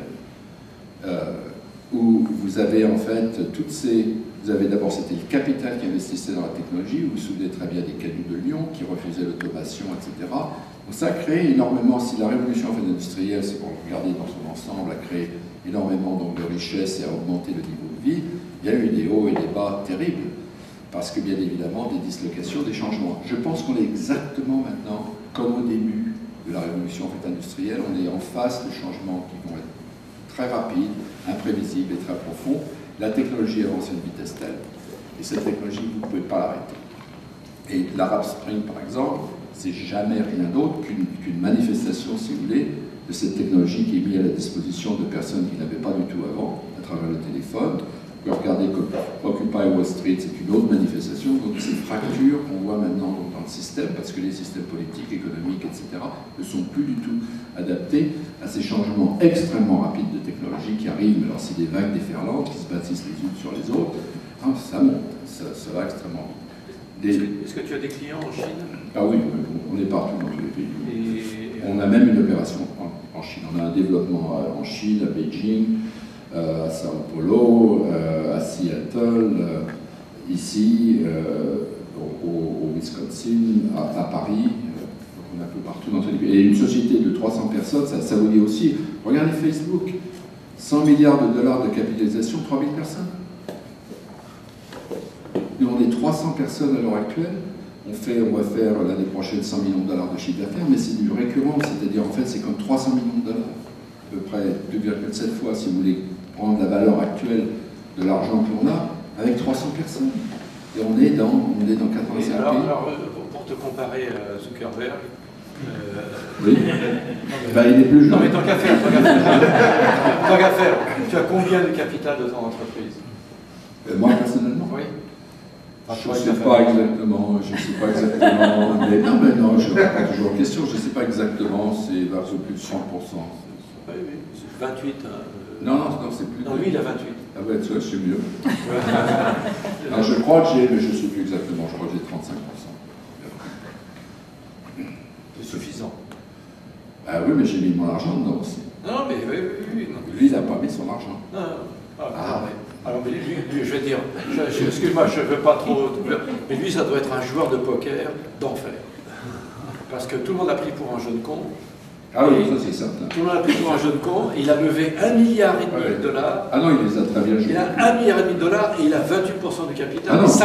où vous avez en fait toutes ces... Vous avez d'abord, c'était le capital qui investissait dans la technologie, vous vous souvenez très bien des canuts de Lyon qui refusaient l'automation, etc. Donc ça a créé énormément, si la révolution en fait, industrielle, c'est pour regarder dans son ensemble, a créé énormément donc, de richesses et a augmenté le niveau de vie, il y a eu des hauts et des bas terribles, parce que bien évidemment, des dislocations, des changements. Je pense qu'on est exactement maintenant, comme au début de la révolution en fait, industrielle, on est en face de changements qui vont être très rapides, imprévisibles et très profonds. La technologie avance à une vitesse telle, et cette technologie, vous ne pouvez pas l'arrêter. Et l'Arab Spring, par exemple, c'est jamais rien d'autre qu'une manifestation, si vous voulez, de cette technologie qui est mise à la disposition de personnes qui n'avaient pas du tout avant, à travers le téléphone. Vous pouvez regarder Occupy Wall Street, c'est une autre manifestation, donc ces fractures qu'on voit maintenant dans le système, parce que les systèmes politiques, économiques, etc., ne sont plus du tout adaptés à ces changements extrêmement rapides de technologie qui arrivent. Alors c'est des vagues déferlantes qui se bâtissent les unes sur les autres. Hein, ça monte, ça va extrêmement vite. Est-ce que tu as des clients en Chine? Ah oui, on est partout dans tous les pays. On a même une opération en Chine. On a un développement en Chine, à Beijing, à Sao Paulo, à Seattle, ici, au Wisconsin, à Paris. On est un peu partout dans tous les pays. Et une société de 300 personnes, ça vous dit aussi, regardez Facebook, 100 milliards de dollars de capitalisation, 3000 personnes. Nous, on est 300 personnes à l'heure actuelle. On va faire l'année prochaine 100 millions de dollars de chiffre d'affaires, mais c'est du récurrent, c'est-à-dire en fait c'est comme 300 millions de dollars, à peu près 2,7 fois si vous voulez prendre la valeur actuelle de l'argent qu'on a, avec 300 personnes. Et on est dans 85 pays. Alors, pour te comparer à Zuckerberg, oui. Ben, il est plus jeune. Non mais tant qu'à faire, tu as combien de capital de ton entreprise? Moi personnellement? Oui. Je ne sais pas exactement, mais non, je réponds toujours aux questions, je ne sais pas exactement, c'est vers plus de 100%. Oui, 28. Non, c'est plus. Non, lui il a 28. Ah ben, tu vois, c'est mieux. Alors, je crois que j'ai, mais je ne sais plus exactement, je crois que j'ai 35%. C'est suffisant. Ah oui, mais j'ai mis mon argent dedans aussi. Non, mais oui. Non. Lui, il n'a pas mis son argent. Non. Alors, mais lui, je vais dire, excuse-moi, je ne veux pas trop, mais lui, ça doit être un joueur de poker d'enfer. Parce que tout le monde a pris pour un jeune con. Ah oui, ça c'est certain. Tout le monde a pris pour un jeune con, et il a levé 1,5 milliard de dollars. Ah non, il les a très bien joués. Il a 1,5 milliard de dollars et il a 28% du capital et 57%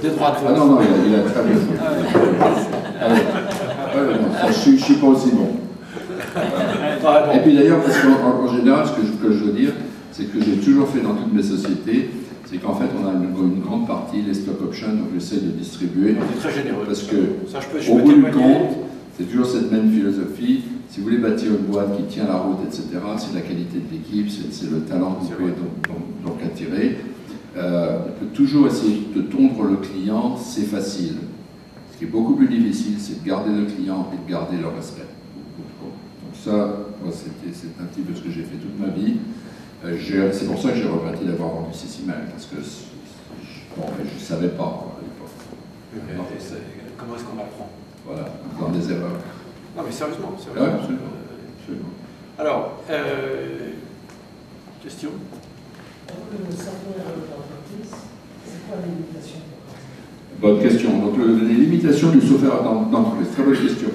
des droits de vote. Ah non, il a très bien joué. Je ne suis pas aussi bon. Et puis d'ailleurs, parce qu'en général, ce que je veux dire, c'est que j'ai toujours fait dans toutes mes sociétés, c'est qu'en fait, on a une grande partie, les stock options, donc j'essaie de distribuer. On est très généreux. Parce que, ça, au bout du compte, c'est toujours cette même philosophie. Si vous voulez bâtir une boîte qui tient la route, etc., c'est la qualité de l'équipe, c'est le talent que vous pouvez donc attirer. On peut toujours essayer de tondre le client, c'est facile. Ce qui est beaucoup plus difficile, c'est de garder le client et de garder le respect. Donc ça, c'est un petit peu ce que j'ai fait toute ma vie. C'est pour ça que j'ai regretté d'avoir vendu Cécimel, parce que je ne savais pas à l'époque. Comment est-ce qu'on apprend? Voilà, dans des erreurs. Non, mais sérieusement. Ouais, absolument. Alors, question? Le software d'entreprise, c'est quoi les limitations? Bonne question. Donc, les limitations du software d'entreprise, très bonne question.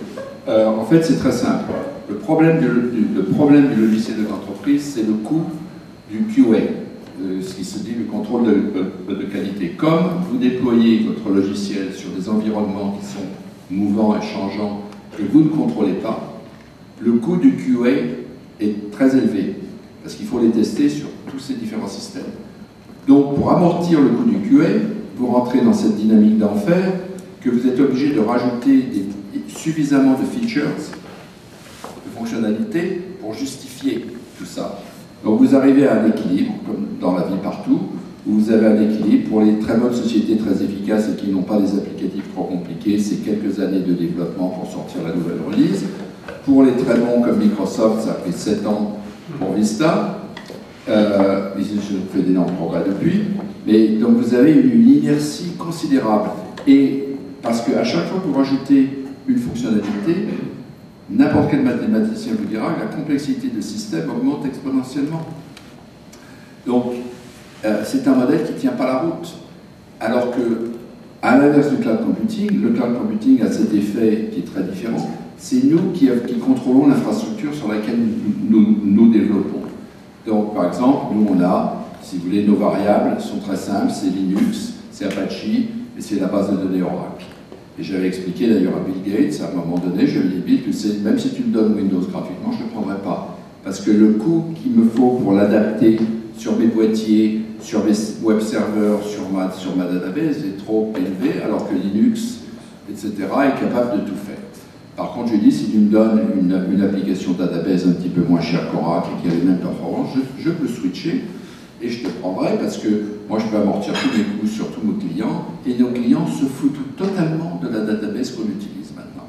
En fait, c'est très simple. Le problème du logiciel de l'entreprise, c'est le coût du QA, ce qui se dit le contrôle de qualité. Comme vous déployez votre logiciel sur des environnements qui sont mouvants et changeants, que vous ne contrôlez pas, le coût du QA est très élevé, parce qu'il faut les tester sur tous ces différents systèmes. Donc, pour amortir le coût du QA, vous rentrez dans cette dynamique d'enfer que vous êtes obligé de rajouter suffisamment de features, de fonctionnalités, pour justifier tout ça. Donc, vous arrivez à un équilibre, comme dans la vie partout, où vous avez un équilibre. Pour les très bonnes sociétés très efficaces et qui n'ont pas des applicatifs trop compliqués, c'est quelques années de développement pour sortir la nouvelle release. Pour les très bons comme Microsoft, ça a pris 7 ans pour Vista. Ils ont fait d'énormes progrès depuis. Mais donc vous avez une inertie considérable. Et parce qu'à chaque fois que vous rajoutez une fonctionnalité, n'importe quel mathématicien vous dira que la complexité de système augmente exponentiellement. Donc, c'est un modèle qui ne tient pas la route. Alors que, à l'inverse du cloud computing, le cloud computing a cet effet qui est très différent. C'est nous qui contrôlons l'infrastructure sur laquelle nous développons. Donc, par exemple, nous, on a, si vous voulez, nos variables sont très simples, c'est Linux, c'est Apache, et c'est la base de données Oracle. Et j'avais expliqué d'ailleurs à Bill Gates, à un moment donné, je lui ai dit, Bill, tu sais, même si tu me donnes Windows gratuitement, je ne le prendrai pas. Parce que le coût qu'il me faut pour l'adapter sur mes boîtiers, sur mes web serveurs, sur ma database est trop élevé, alors que Linux, etc., est capable de tout faire. Par contre, je lui dis, si tu me donnes une application database un petit peu moins chère qu'Oracle et qui a les mêmes performances, je peux switcher et je te prendrai parce que moi, je peux amortir tous mes coûts sur tous nos clients et nos clients se foutent totalement de la database qu'on utilise maintenant.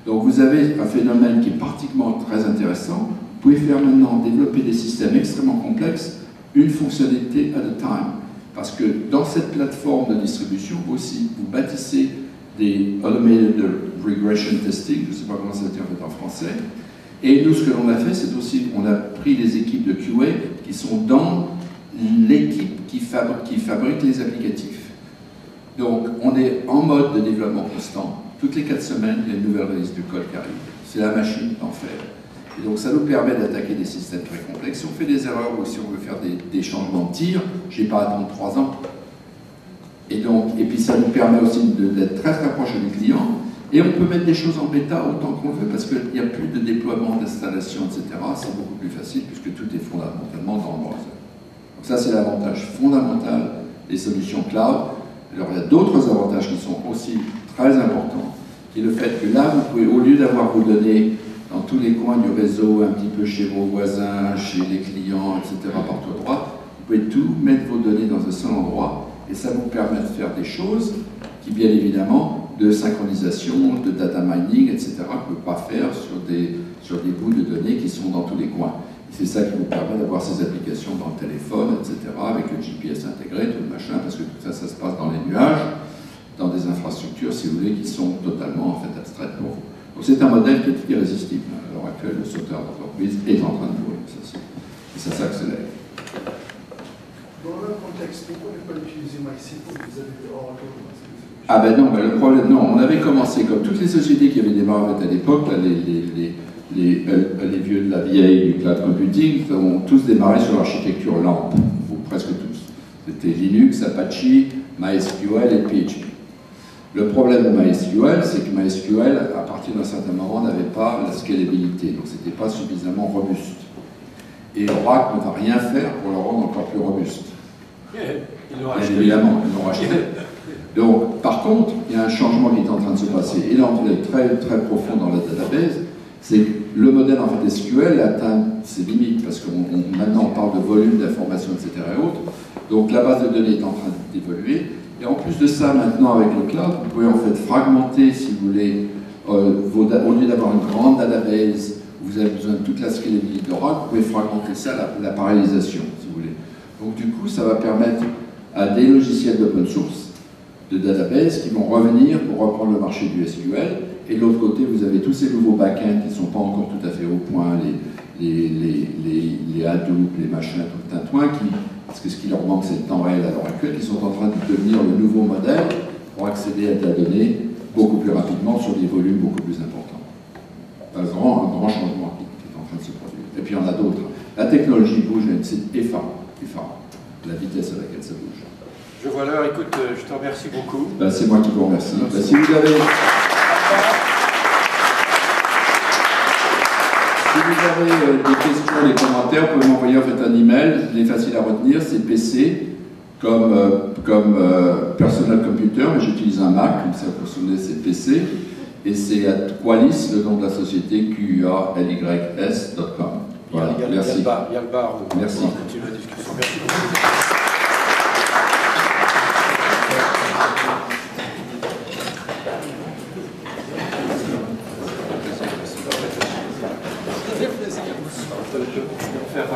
Donc, vous avez un phénomène qui est particulièrement très intéressant. Vous pouvez faire maintenant développer des systèmes extrêmement complexes, une fonctionnalité at a time. Parce que dans cette plateforme de distribution aussi, vous bâtissez des automated regression testing, je ne sais pas comment ça se dit en français. Et nous, ce que l'on a fait, c'est aussi, on a pris les équipes de QA qui sont dans l'équipe qui fabrique les applicatifs. Donc, on est en mode de développement constant. Toutes les 4 semaines, il y a une nouvelle release du code qui arrive. C'est la machine d'enfer. Et donc, ça nous permet d'attaquer des systèmes très complexes. Si on fait des erreurs ou si on veut faire des changements de tir, je n'ai pas à attendre 3 ans. Et puis ça nous permet aussi d'être très très proche des clients. Et on peut mettre des choses en bêta autant qu'on veut parce qu'il n'y a plus de déploiement, d'installation, etc. C'est beaucoup plus facile puisque tout est fondamentalement dans le browser. Donc ça, c'est l'avantage fondamental des solutions cloud. Alors il y a d'autres avantages qui sont aussi très importants, qui est le fait que là, vous pouvez, au lieu d'avoir vos données dans tous les coins du réseau, un petit peu chez vos voisins, chez les clients, etc., partout à droite, vous pouvez tout mettre vos données dans un seul endroit. Et ça vous permet de faire des choses qui, bien évidemment, de synchronisation, de data mining, etc., qu'on ne peut pas faire sur des bouts de données qui sont dans tous les coins. C'est ça qui vous permet d'avoir ces applications dans le téléphone, etc., avec le GPS intégré, tout le machin, parce que tout ça, ça se passe dans les nuages, dans des infrastructures, si vous voulez, qui sont totalement, en fait, abstraites pour vous. Donc c'est un modèle qui est irrésistible. À l'heure actuelle, le software d'entreprise est en train de mourir, et ça s'accélère. Dans le même contexte, pourquoi ne pas utiliser MySQL vis-à-vis de Oracle? Ah ben non, ben le problème, non, on avait commencé comme toutes les sociétés qui avaient démarré à l'époque, les vieux de la vieille du cloud computing, ont tous démarré sur l'architecture LAMP, ou presque tous. C'était Linux, Apache, MySQL et PHP. Le problème de MySQL, c'est que MySQL, à partir d'un certain moment, n'avait pas la scalabilité, donc c'était pas suffisamment robuste. Et Oracle ne va rien faire pour le rendre encore plus robuste. Ils l'ont racheté. Évidemment, ils l'ont racheté. Donc, par contre, il y a un changement qui est en train de se passer. Et là, on est très, très profond dans la database. C'est que le modèle en fait SQL atteint ses limites parce que maintenant on parle de volume d'informations, etc. et autres. Donc la base de données est en train d'évoluer. Et en plus de ça, maintenant avec le cloud, vous pouvez en fait fragmenter, si vous voulez, au lieu d'avoir une grande database où vous avez besoin de toute la scalabilité d'Oracle, vous pouvez fragmenter ça à la parallélisation, si vous voulez. Donc du coup, ça va permettre à des logiciels d'open source, de database, qui vont revenir pour reprendre le marché du SQL et de l'autre côté, vous avez tous ces nouveaux back-ends qui ne sont pas encore tout à fait au point, les Hadoop, les machins, tout le tintouin, parce que ce qui leur manque, c'est le temps réel à l'heure actuelle, qui sont en train de devenir le nouveau modèle pour accéder à de la donnée beaucoup plus rapidement sur des volumes beaucoup plus importants. Un grand changement qui est en train de se produire. Et puis il y en a d'autres. La technologie bouge, c'est effarant, la vitesse à laquelle ça bouge. Je vois l'heure, écoute, je te remercie beaucoup. Ben, c'est moi qui vous remercie. Ben, si vous avez des questions, des commentaires, vous pouvez m'envoyer en fait un email. Il est facile à retenir, c'est PC comme personal computer, mais j'utilise un Mac, comme ça pour souvenir c'est PC. Et c'est à Qualys, le nom de la société, QUALYS.com. Voilà, merci. Il y a le bar. Merci. On continue la discussion. Merci beaucoup. Faire